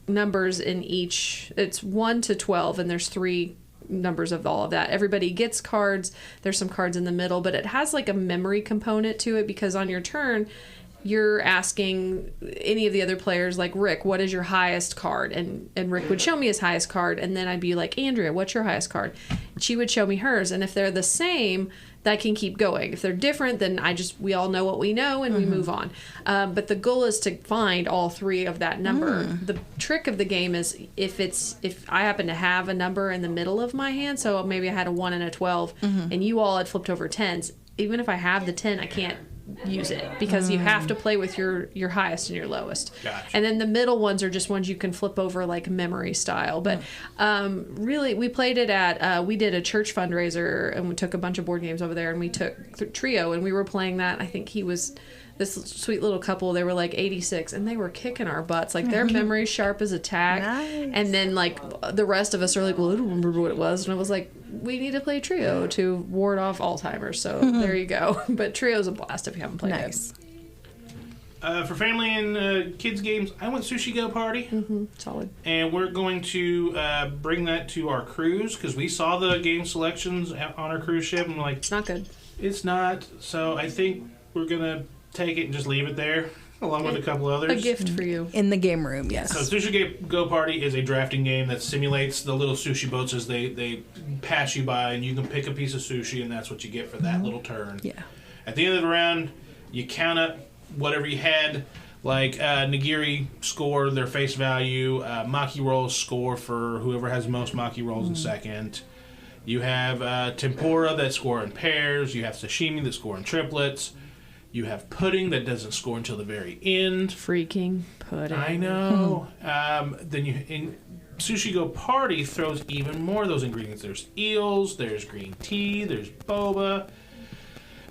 numbers in each. It's 1 to 12, and there's 3 numbers of all of that. Everybody gets cards. There's some cards in the middle, but it has like a memory component to it because on your turn, you're asking any of the other players, like, Rick, what is your highest card? And Rick would show me his highest card, and then I'd be like, Andrea, what's your highest card? And she would show me hers, and if they're the same, that can keep going. If they're different, then we all know what we know, and we move on. But the goal is to find all 3 of that number. The trick of the game is if I happen to have a number in the middle of my hand, so maybe I had a 1 and a 12, and you all had flipped over 10s, even if I have the 10, I can't use it because you have to play with your highest and your lowest. Gotcha. And then the middle ones are just ones you can flip over like memory style. But really, we played it at, we did a church fundraiser and we took a bunch of board games over there and we took Trio and we were playing that. I think he was this sweet little couple. They were like 86 and they were kicking our butts. Like their memory sharp as a tack. Nice. And then like the rest of us are like, well, I don't remember what it was. And I was like, we need to play Trio to ward off Alzheimer's. So there you go. But Trio's a blast if you haven't played Nice. it. For family and kids games, I went Sushi Go Party. Solid. And we're going to bring that to our cruise because we saw the game selections on our cruise ship. And we're like, It's not good. it's not. So I think we're going to take it and just leave it there along with a couple others. A gift for you. In the game room, yes. So Sushi Go Party is a drafting game that simulates the little sushi boats as they pass you by, and you can pick a piece of sushi, and that's what you get for that little turn. Yeah. At the end of the round, you count up whatever you had, like nigiri score, their face value, maki rolls score for whoever has most maki rolls in second. You have tempura that score in pairs. You have sashimi that score in triplets. You have pudding that doesn't score until the very end. Freaking pudding. I know. Then in Sushi Go Party throws even more of those ingredients. There's eels, there's green tea, there's boba.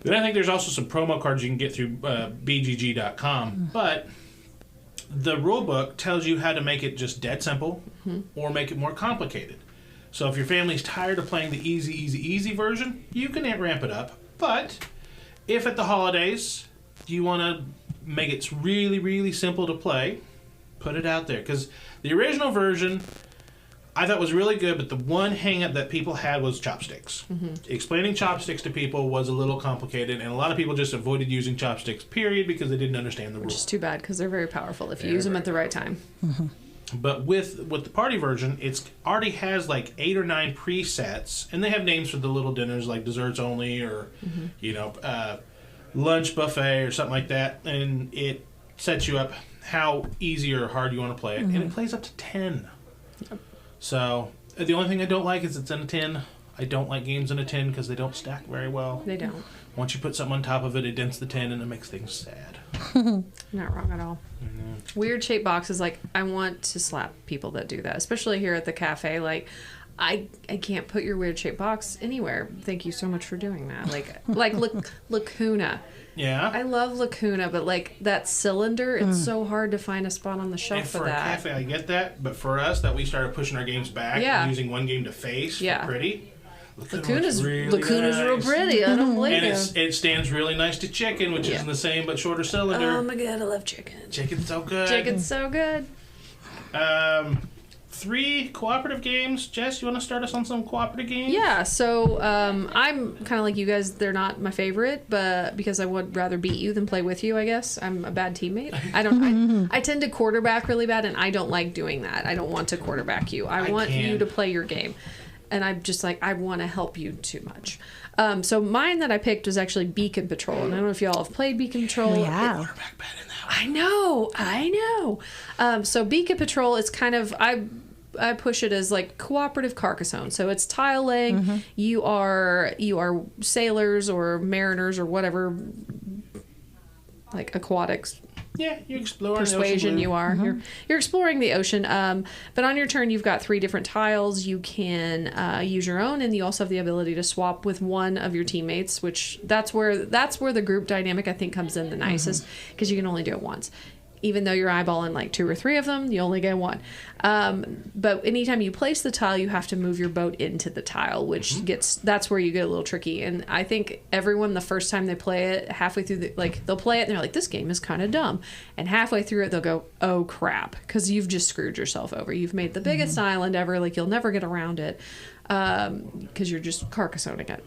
Then I think there's also some promo cards you can get through BGG.com. But the rule book tells you how to make it just dead simple or make it more complicated. So if your family's tired of playing the easy version, you can ramp it up. But if at the holidays you want to make it really, really simple to play, put it out there. Because the original version I thought was really good, but the one hang-up that people had was chopsticks. Explaining chopsticks to people was a little complicated, and a lot of people just avoided using chopsticks, period, because they didn't understand the rules. Which is too bad because they're very powerful if you use them at the right time. But with the party version, it's already has like 8 or 9 presets, and they have names for the little dinners like desserts only or lunch buffet or something like that, and it sets you up how easy or hard you want to play it, and it plays up to 10. Yep. So the only thing I don't like is it's in a tin. I don't like games in a tin because they don't stack very well. They don't. Once you put something on top of it, it dents the tin and it makes things sad. Not wrong at all. Weird shaped boxes, like, I want to slap people that do that, especially here at the cafe. Like, I can't put your weird shaped box anywhere. Thank you so much for doing that. Like Lacuna. Yeah. I love Lacuna, but like that cylinder, it's so hard to find a spot on the shelf And for for a that. cafe, I get that, but for us, that we started pushing our games back and using one game to face for pretty. Lacuna's really nice. Real pretty. I don't blame you. And it stands really nice to chicken, which is in the same but shorter cylinder. Oh my god, I love chicken. Chicken's so good. Chicken's so good. 3 cooperative games. Jess, you want to start us on some cooperative games? Yeah, so I'm kind of like you guys. They're not my favorite, but because I would rather beat you than play with you, I guess. I'm a bad teammate. I tend to quarterback really bad, and I don't like doing that. I don't want to quarterback you. I want you to play your game. And I'm just like, I want to help you too much. So mine that I picked was actually Beacon Patrol. And I don't know if y'all have played Beacon Patrol. Yeah. I know. So Beacon Patrol is kind of, I push it as like cooperative Carcassonne. So it's tile laying. You are sailors or mariners or whatever, like aquatics. Yeah, you explore Persuasion. the ocean. You are. You're exploring the ocean. But on your turn, you've got 3 different tiles. You can use your own, and you also have the ability to swap with one of your teammates. Which that's where the group dynamic I think comes in the nicest because you can only do it once. Even though you're eyeballing like 2 or 3 of them, you only get one. But anytime you place the tile, you have to move your boat into the tile, which that's where you get a little tricky. And I think everyone, the first time they play it, halfway through, they'll play it and they're like, this game is kind of dumb. And halfway through it, they'll go, oh crap, because you've just screwed yourself over. You've made the biggest island ever, like you'll never get around it, because you're just Carcassoning it.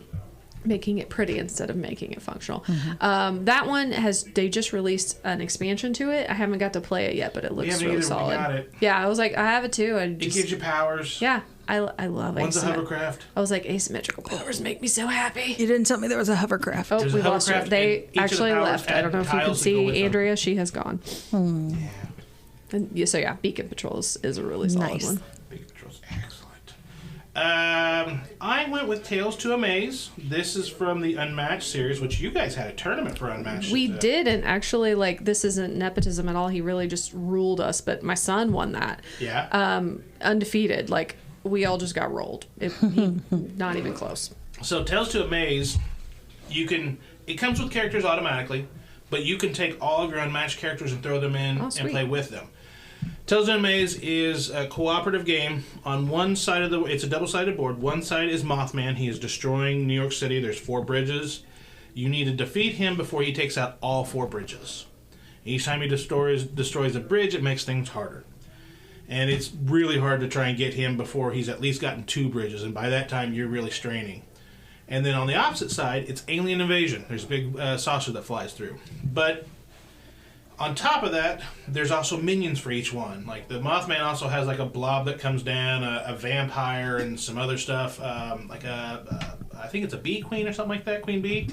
Making it pretty instead of making it functional. That one they just released an expansion to it. I haven't got to play it yet, but it looks really solid. Got it. Yeah, I was like, I have it too. It gives you powers. Yeah, I love it. One's a hovercraft. I was like, asymmetrical powers make me so happy. You didn't tell me there was a hovercraft. Oh, There's we a lost her. hovercraft, They and each of the actually powers left. I don't know if you can tiles that go with see them. Andrea. She has gone. Yeah. And so yeah, Beacon Patrol is a really solid Nice. one. Big Patrol's excellent. I went with Tales to Amaze. This is from the Unmatched series, which you guys had a tournament for Unmatched. We did, and actually, like, this isn't nepotism at all. He really just ruled us, but my son won that. Yeah. Undefeated. Like, we all just got rolled. Not even close. So Tales to Amaze, it comes with characters automatically, but you can take all of your Unmatched characters and throw them in and play with them. Tales to Amaze is a cooperative game. On one side it's a double-sided board. One side is Mothman. He is destroying New York City. There's 4 bridges. You need to defeat him before he takes out all 4 bridges. Each time he destroys a bridge, it makes things harder. And it's really hard to try and get him before he's at least gotten 2 bridges, and by that time you're really straining. And then on the opposite side, it's alien invasion. There's a big saucer that flies through. But on top of that, there's also minions for each one. Like the Mothman also has like a blob that comes down, a vampire, and some other stuff. I think it's a bee queen or something like that, queen bee.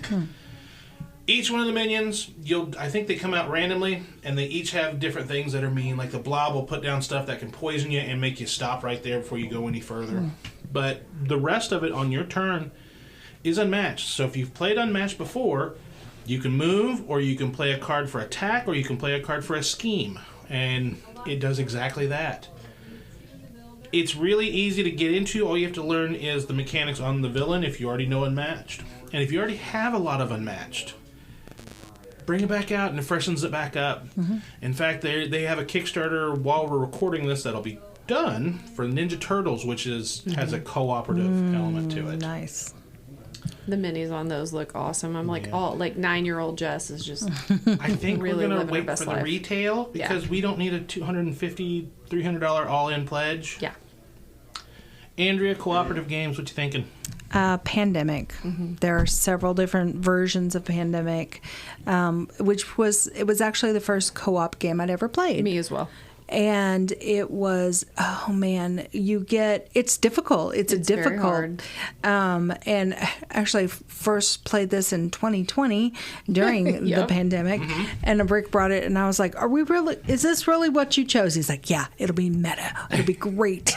Each one of the minions, I think they come out randomly, and they each have different things that are mean. Like the blob will put down stuff that can poison you and make you stop right there before you go any further. But the rest of it on your turn is unmatched. So if you've played Unmatched before, you can move, or you can play a card for attack, or you can play a card for a scheme. And it does exactly that. It's really easy to get into. All you have to learn is the mechanics on the villain if you already know Unmatched. And if you already have a lot of Unmatched, bring it back out and it freshens it back up. In fact, they have a Kickstarter while we're recording this that'll be done for Ninja Turtles, which has a cooperative element to it. Nice. The minis on those look awesome. I'm like, 9-year-old Jess is just I think really we're going to wait for the life. retail because we don't need a $250, $300 all-in pledge. Yeah. Andrea, cooperative games, what you thinking? Pandemic. There are several different versions of Pandemic, which was actually the first co-op game I'd ever played. Me as well. And it was, it's difficult. It's difficult. Very hard. And actually first played this in 2020 during the pandemic. And Rick brought it and I was like, is this really what you chose? He's like, yeah, it'll be meta. It'll be great.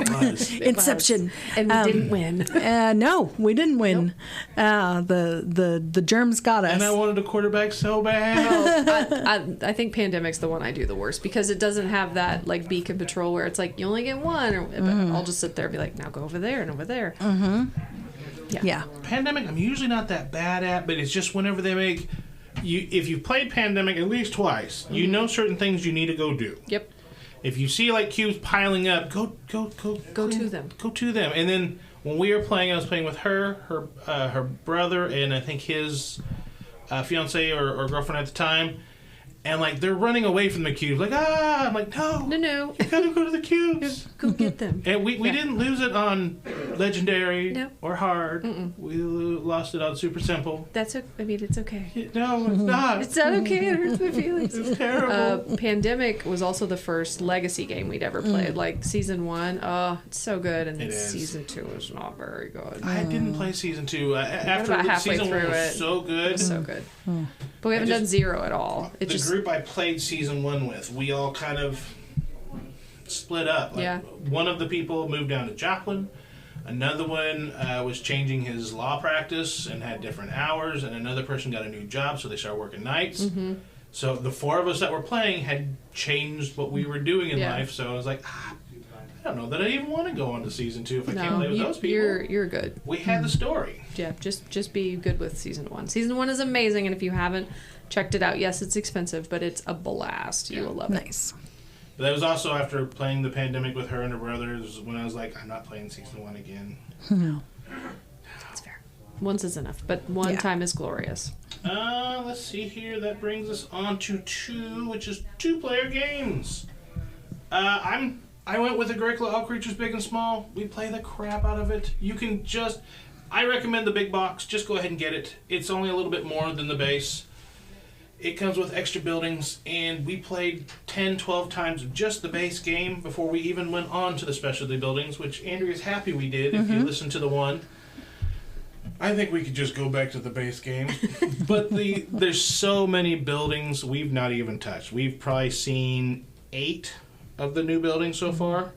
Inception. And we didn't win. No, we didn't win. Nope. The germs got us. And I wanted a quarterback so bad. I think Pandemic's the one I do the worst because it doesn't have that like beacon patrol where it's like you only get one. But I'll just sit there and be like, now go over there and over there. Yeah. Pandemic, I'm usually not that bad at, but it's just whenever they make if you've played Pandemic at least twice, you know certain things you need to go do. Yep. If you see like cubes piling up, go to them. Go to them. And then when we were playing, I was playing with her brother, and I think his fiance or girlfriend at the time. And like they're running away from the cubes, like I'm like no, you gotta go to the cubes, go get them. And we didn't lose it on legendary or hard. We lost it on super simple. It's okay. No, it's not. It's not okay. It hurts my feelings. It's terrible. Pandemic was also the first legacy game we'd ever played. Like season 1, it's so good, and then season 2 was not very good. I didn't play season 2. After about halfway season 1 through was so good. It was so good. But we haven't done 0 at all. The group I played season 1 with, we all kind of split up. One of the people moved down to Joplin. Another one was changing his law practice and had different hours. And another person got a new job, so they started working nights. So the 4 of us that were playing had changed what we were doing in life. So I was like, I don't know that I even want to go on to season 2 if I can't play with those people. You're good. We had the story. Yeah, just be good with season 1. Season 1 is amazing, and if you haven't checked it out, yes, it's expensive, but it's a blast. You will love it. Nice. But that was also after playing the Pandemic with her and her brothers when I was like, I'm not playing season 1 again. No. That's fair. Once is enough, but one time is glorious. Let's see here. That brings us on to 2, which is 2-player games. I went with Agricola, All Creatures Big and Small. We play the crap out of it. You can I recommend the big box. Just go ahead and get it. It's only a little bit more than the base. It comes with extra buildings, and we played 10, 12 times of just the base game before we even went on to the specialty buildings, which Andrea's happy we did if you listen to the one. I think we could just go back to the base game. But there's so many buildings we've not even touched. We've probably seen 8 of the new buildings so far.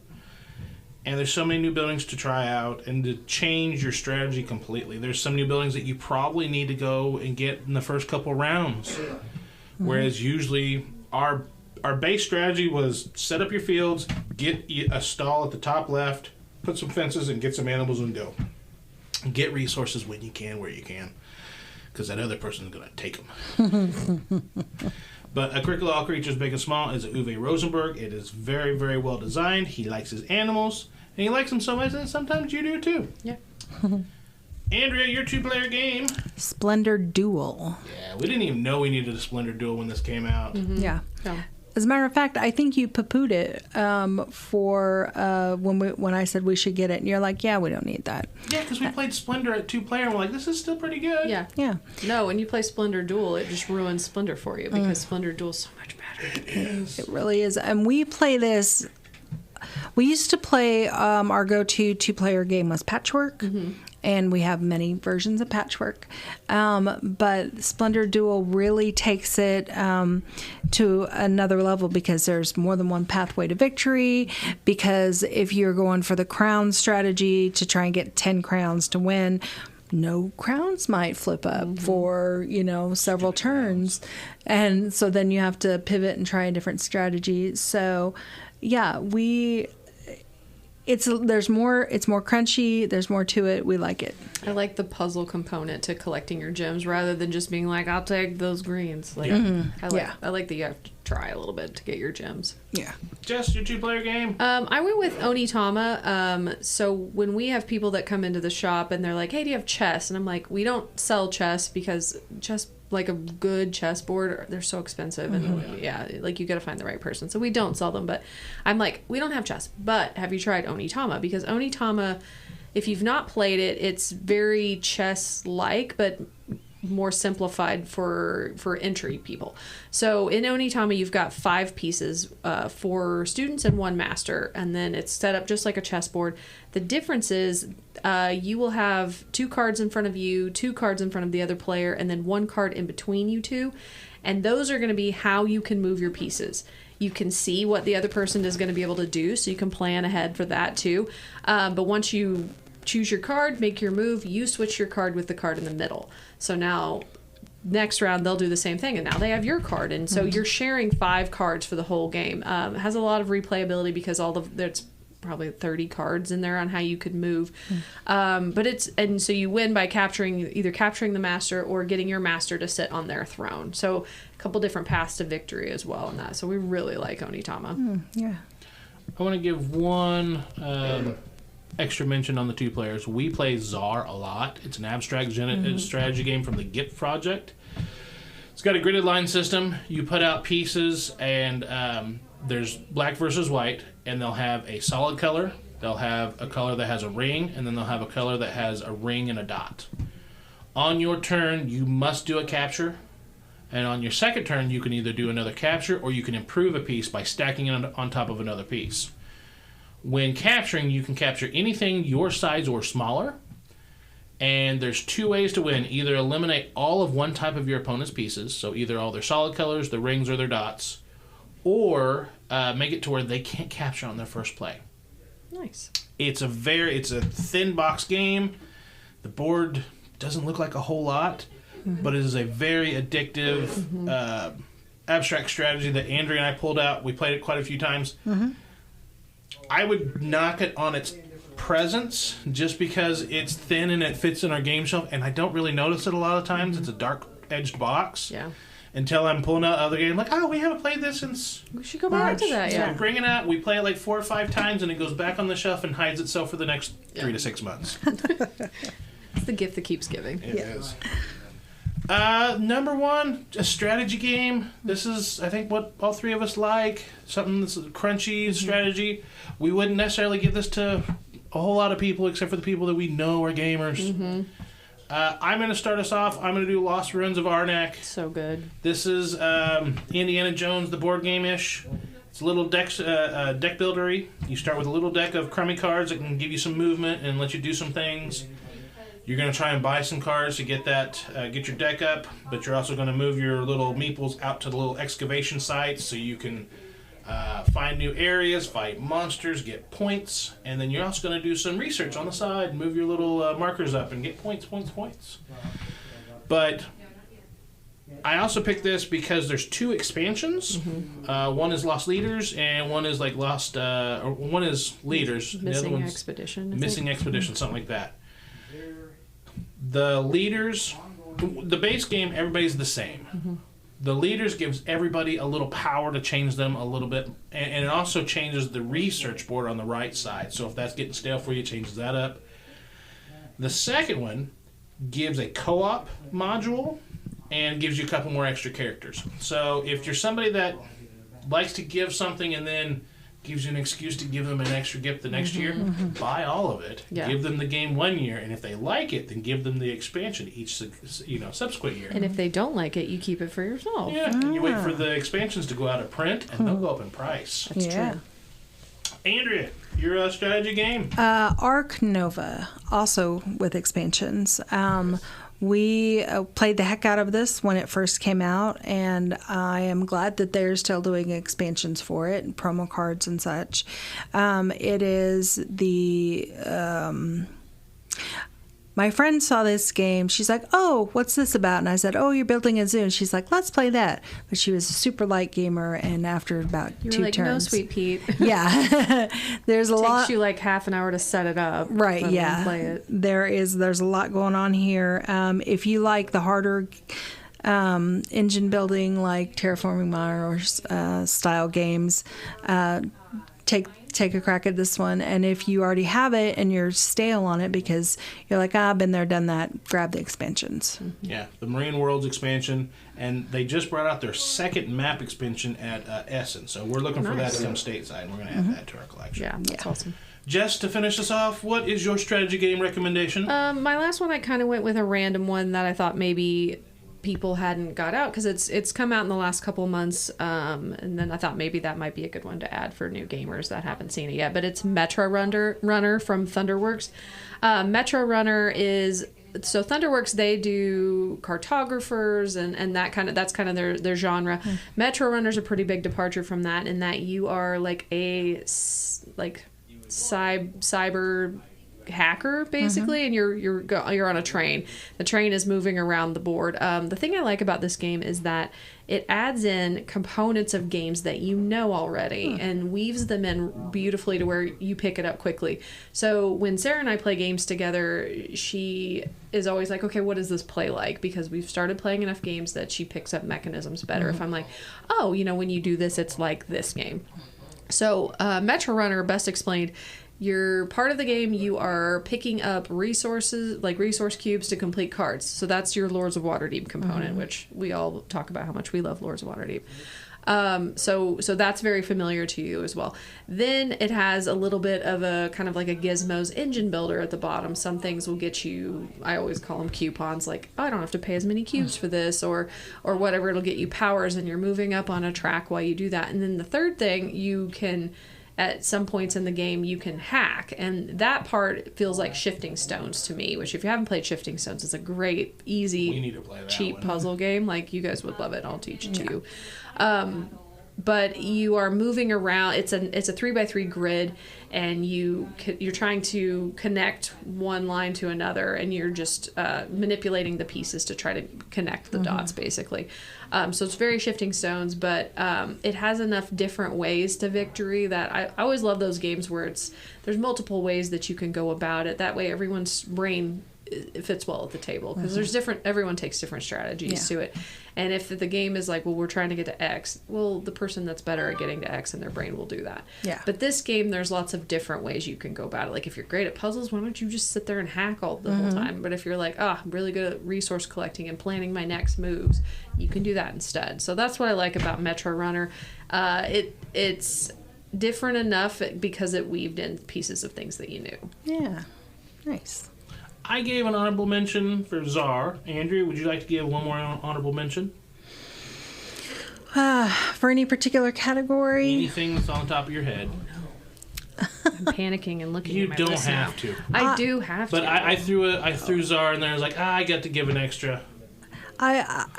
And there's so many new buildings to try out and to change your strategy completely. There's some new buildings that you probably need to go and get in the first couple rounds. Whereas usually our base strategy was set up your fields, get a stall at the top left, put some fences, and get some animals and go. Get resources when you can, where you can. Because that other person's going to take them. But Agricola All Creatures Big and Small is a Uwe Rosenberg. It is very, very well designed. He likes his animals, and he likes them so much that sometimes you do too. Yeah. Andrea, your 2-player game. Splendor Duel. Yeah, we didn't even know we needed a Splendor Duel when this came out. Yeah. No. As a matter of fact, I think you poo-pooed it for when I said we should get it, and you're like, yeah, we don't need that. Yeah, because we played Splendor at 2-player, and we're like, this is still pretty good. Yeah. Yeah. No, when you play Splendor Duel, it just ruins Splendor for you because Splendor Duel's so much better. It really is. And we play this. We used to play our go-to 2-player game was Patchwork. And we have many versions of Patchwork. But Splendor Duel really takes it to another level because there's more than one pathway to victory. Because if you're going for the crown strategy to try and get 10 crowns to win, no crowns might flip up for, several turns. And so then you have to pivot and try a different strategy. So, yeah, it's more crunchy, there's more to it. We like it. I like the puzzle component to collecting your gems rather than just being like, I'll take those greens. Like, I like that you have to try a little bit to get your gems. Yeah. Jess, your 2-player game? I went with Onitama. So when we have people that come into the shop and they're like, hey, do you have chess? And I'm like, we don't sell chess because chess, like a good chessboard, they're so expensive. And you got to find the right person. So we don't sell them. But I'm like, we don't have chess. But have you tried Onitama? Because Onitama, if you've not played it, it's very chess-like, but more simplified for entry people. So in Onitama, you've got 5 pieces, 4 students and 1 master, and then it's set up just like a chessboard. The difference is you will have 2 cards in front of you, 2 cards in front of the other player, and then 1 card in between you two, and those are going to be how you can move your pieces. You can see what the other person is going to be able to do, so you can plan ahead for that too. But once you choose your card, make your move, you switch your card with the card in the middle. So now, next round, they'll do the same thing, and now they have your card. And so you're sharing 5 cards for the whole game. It has a lot of replayability because there's probably 30 cards in there on how you could move. And so you win by either capturing the master or getting your master to sit on their throne. So a couple different paths to victory as well in that. So we really like Onitama. Yeah. I want to give one extra mention on the 2 players. We play Czar a lot. It's an abstract strategy game from the Gift Project. It's got a gridded line system. You put out pieces, and there's black versus white, and they'll have a solid color. They'll have a color that has a ring, and then they'll have a color that has a ring and a dot. On your turn, you must do a capture, and on your second turn, you can either do another capture or you can improve a piece by stacking it on top of another piece. When capturing, you can capture anything your size or smaller, and there's 2 ways to win. Either eliminate all of one type of your opponent's pieces, so either all their solid colors, their rings, or their dots, or make it to where they can't capture on their first play. Nice. It's a thin box game. The board doesn't look like a whole lot, but it is a very addictive abstract strategy that Andrea and I pulled out. We played it quite a few times. I would knock it on its presence just because it's thin and it fits in our game shelf, and I don't really notice it a lot of times. It's a dark-edged box. Yeah. Until I'm pulling out other games, like, oh, we haven't played this since We should go back to that, So yeah. we bring it out, we play it like 4 or 5 times, and it goes back on the shelf and hides itself for the next 3 to 6 months. It's the gift that keeps giving. It is. Number 1, a strategy game. This is, I think, what all 3 of us like. Something that's crunchy strategy. We wouldn't necessarily give this to a whole lot of people, except for the people that we know are gamers. I'm going to start us off. I'm going to do Lost Ruins of Arnak. So good. This is Indiana Jones, the board game-ish. It's a little deck buildery. You start with a little deck of crummy cards that can give you some movement and let you do some things. You're going to try and buy some cards to get your deck up, but you're also going to move your little meeples out to the little excavation sites so you can find new areas, fight monsters, get points, and then you're also going to do some research on the side and move your little markers up and get points. But I also picked this because there's 2 expansions. One is Lost Leaders, and one is like Lost, or one is Leaders. Missing the other one's Expedition. Missing Expedition, something like that. The Leaders, the base game, everybody's the same. The Leaders gives everybody a little power to change them a little bit, and it also changes the research board on the right side. So if that's getting stale for you, it changes that up. The second one gives a co-op module and gives you a couple more extra characters. So if you're somebody that likes to give something and then gives you an excuse to give them an extra gift the next year, buy all of it. Yeah. Give them the game 1 year, and if they like it, then give them the expansion each subsequent year. And if they don't like it, you keep it for yourself. Yeah, and you wait for the expansions to go out of print, and they'll go up in price. That's true. Andrea, your strategy game. Arc Nova, also with expansions. We played the heck out of this when it first came out, and I am glad that they're still doing expansions for it, and promo cards and such. It is the... my friend saw this game. She's like, "Oh, what's this about?" And I said, "Oh, you're building a zoo." And she's like, "Let's play that." But she was a super light gamer, and after about You were 2 like, turns... no, sweet Pete. Yeah. There's a lot... Takes you like half an hour to set it up. Right, let yeah. alone play it. There's a lot going on here. If you like the harder engine building, like Terraforming Mars style games, take a crack at this one. And if you already have it and you're stale on it because you're like, I've been there, done that, grab the expansions. Yeah, the Marine Worlds expansion, and they just brought out their second map expansion at Essen, so we're looking for that to come stateside, and we're going to add that to our collection. Yeah, that's awesome. Jess, to finish us off, what is your strategy game recommendation? My last one, I kind of went with a random one that I thought maybe people hadn't got out because it's come out in the last couple months, and then I thought maybe that might be a good one to add for new gamers that haven't seen it yet. But it's Metro Runner from Thunderworks. Metro Runner is so Thunderworks, they do cartographers and that's kind of their genre. Metro Runner's a pretty big departure from that in that you are like a cyber hacker basically, and you're on a train. The train is moving around the board. The thing I like about this game is that it adds in components of games that you know already and weaves them in beautifully to where you pick it up quickly. So when Sarah and I play games together, she is always like, okay, what does this play like? Because we've started playing enough games that she picks up mechanisms better. If I'm like, oh, when you do this, it's like this game. So Metro Runner, best explained, you're part of the game, you are picking up resources, like resource cubes to complete cards. So that's your Lords of Waterdeep component, which we all talk about how much we love Lords of Waterdeep. So that's very familiar to you as well. Then it has a little bit of a kind of like a Gizmos engine builder at the bottom. Some things will get you, I always call them coupons, like, oh, I don't have to pay as many cubes for this, or whatever. It'll get you powers and you're moving up on a track while you do that. And then the third thing, you can, at some points in the game, you can hack, and that part feels like Shifting Stones to me, which if you haven't played Shifting Stones, it's a great, easy, cheap puzzle game. Like, you guys would love it. I'll teach it to you. But you are moving around. It's a 3x3 grid, and you're trying to connect one line to another, and you're just manipulating the pieces to try to connect the dots, basically. So it's very Shifting Stones, but it has enough different ways to victory that I always love those games where there's multiple ways that you can go about it. That way everyone's brain fits well at the table, because everyone takes different strategies to it. And if the game is like, well, we're trying to get to X, well, the person that's better at getting to X in their brain will do that. Yeah. But this game, there's lots of different ways you can go about it. Like, if you're great at puzzles, why don't you just sit there and hack all the whole time? But if you're like, I'm really good at resource collecting and planning my next moves, you can do that instead. So that's what I like about Metro Runner. It's different enough because it weaved in pieces of things that you knew. Yeah. Nice. I gave an honorable mention for Czar. Andrea, would you like to give one more honorable mention? For any particular category? Anything that's on the top of your head. I'm panicking and looking at my list now. You don't have to. I do have to. But I threw Czar in there. I was like, I got to give an extra.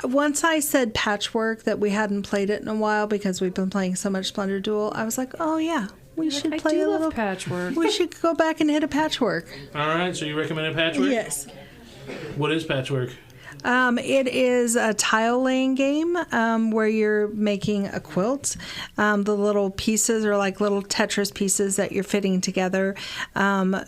Once I said Patchwork, that we hadn't played it in a while because we've been playing so much Splendor Duel, I was like, oh yeah, we should play a little Patchwork. We should go back and hit a Patchwork. All right, so you recommend a Patchwork? Yes. What is Patchwork? It is a tile laying game where you're making a quilt. The little pieces are like little Tetris pieces that you're fitting together.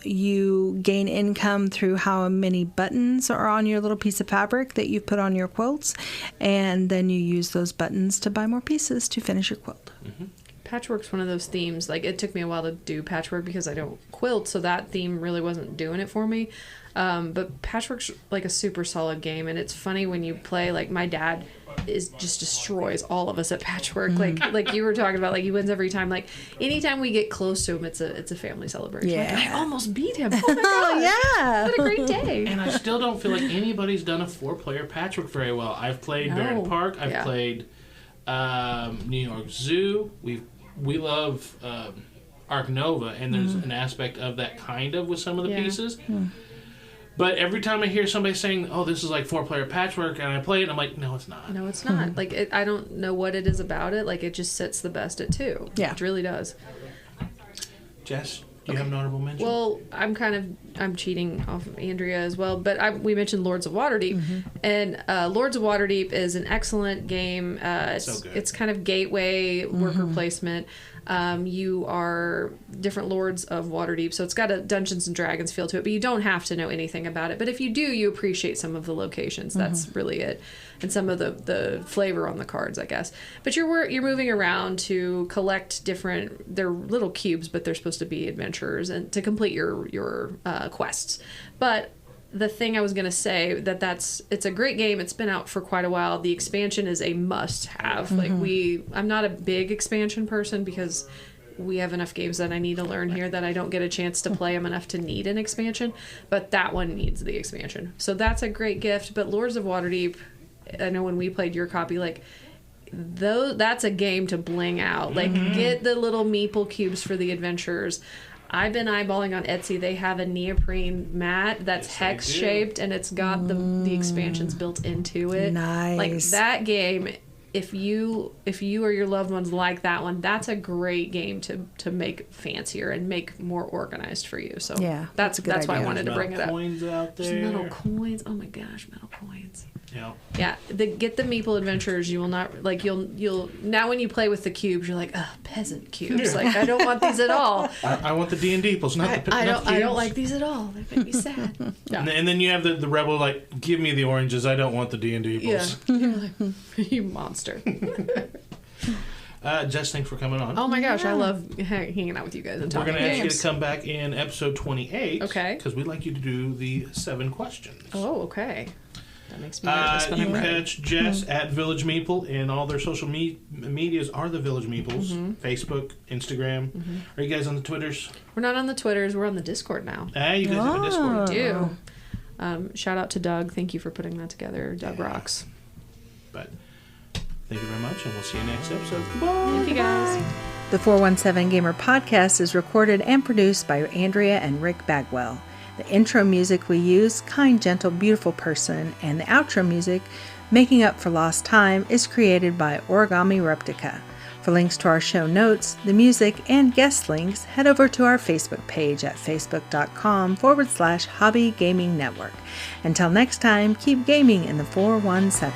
You gain income through how many buttons are on your little piece of fabric that you put on your quilts, and then you use those buttons to buy more pieces to finish your quilt. Mm-hmm. Patchwork's one of those themes. Like, it took me a while to do Patchwork because I don't quilt, so that theme really wasn't doing it for me. But Patchwork's like a super solid game, and it's funny when you play. Like, my dad just destroys all of us at Patchwork. Like you were talking about, like, he wins every time. Like, anytime we get close to him, it's a family celebration. Yeah. Like, I almost beat him. Oh my gosh. Yeah. What a great day. And I still don't feel like anybody's done a 4-player Patchwork very well. I've played Barron Park. I've played New York Zoo. We love Arc Nova, and there's an aspect of that kind of with some of the pieces. But every time I hear somebody saying, oh, this is like 4-player Patchwork, and I play it, I'm like, no, it's not. No, it's not. Like, I don't know what it is about it. Like, it just sits the best at 2. Yeah. It really does. Jess, do you have an honorable mention? Well, I'm cheating off of Andrea as well, but we mentioned Lords of Waterdeep, and Lords of Waterdeep is an excellent game. It's kind of gateway worker placement. You are different lords of Waterdeep, so it's got a Dungeons and Dragons feel to it, but you don't have to know anything about it. But if you do, you appreciate some of the locations. That's really it, and some of the flavor on the cards, I guess. But you're moving around to collect they're little cubes, but they're supposed to be adventurers and to complete your quests. But the thing I was going to say it's a great game. It's been out for quite a while. The expansion is a must-have. Like, I'm not a big expansion person because we have enough games that I need to learn here that I don't get a chance to play them enough to need an expansion. But that one needs the expansion. So that's a great gift. But Lords of Waterdeep, I know when we played your copy, like, that's a game to bling out. Like, get the little Meeple cubes for the adventurers. I've been eyeballing on Etsy. They have a neoprene mat that's hex shaped, and it's got the expansions built into it. Nice. Like, that game, if you or your loved ones like that one, that's a great game to make fancier and make more organized for you. So yeah, that's why I wanted to bring it up. Coins out there. There's metal coins. Oh my gosh, metal coins. Yeah. Get the Meeple Adventures. You will not, like, you'll now when you play with the cubes, you're like, peasant cubes. Like, I don't want these at all. I want the D&D's, not the cubes. I don't like these at all. They make me sad. Yeah. And then you have the rebel, like, give me the oranges. I don't want the D&D's. Yeah. You monster. Jess, thanks for coming on. Oh my gosh, I love hanging out with you guys and talking. We're going to ask you to come back in episode 28. Okay. Because we'd like you to do the 7 questions. Oh, okay. That makes me nervous. You can catch Jess at Village Meeple, and all their social medias are the Village Meeples. Facebook, Instagram. Are you guys on the Twitters? We're not on the Twitters. We're on the Discord now. You guys have a Discord. We do. Shout out to Doug. Thank you for putting that together. Doug rocks. But thank you very much, and we'll see you next episode. Goodbye. Thank you, guys. The 417 Gamer podcast is recorded and produced by Andrea and Rick Bagwell. The intro music we use, Kind, Gentle, Beautiful Person, and the outro music, Making Up for Lost Time, is created by Origami Reptica. For links to our show notes, the music, and guest links, head over to our Facebook page at facebook.com/Hobby Gaming Network. Until next time, keep gaming in the 417.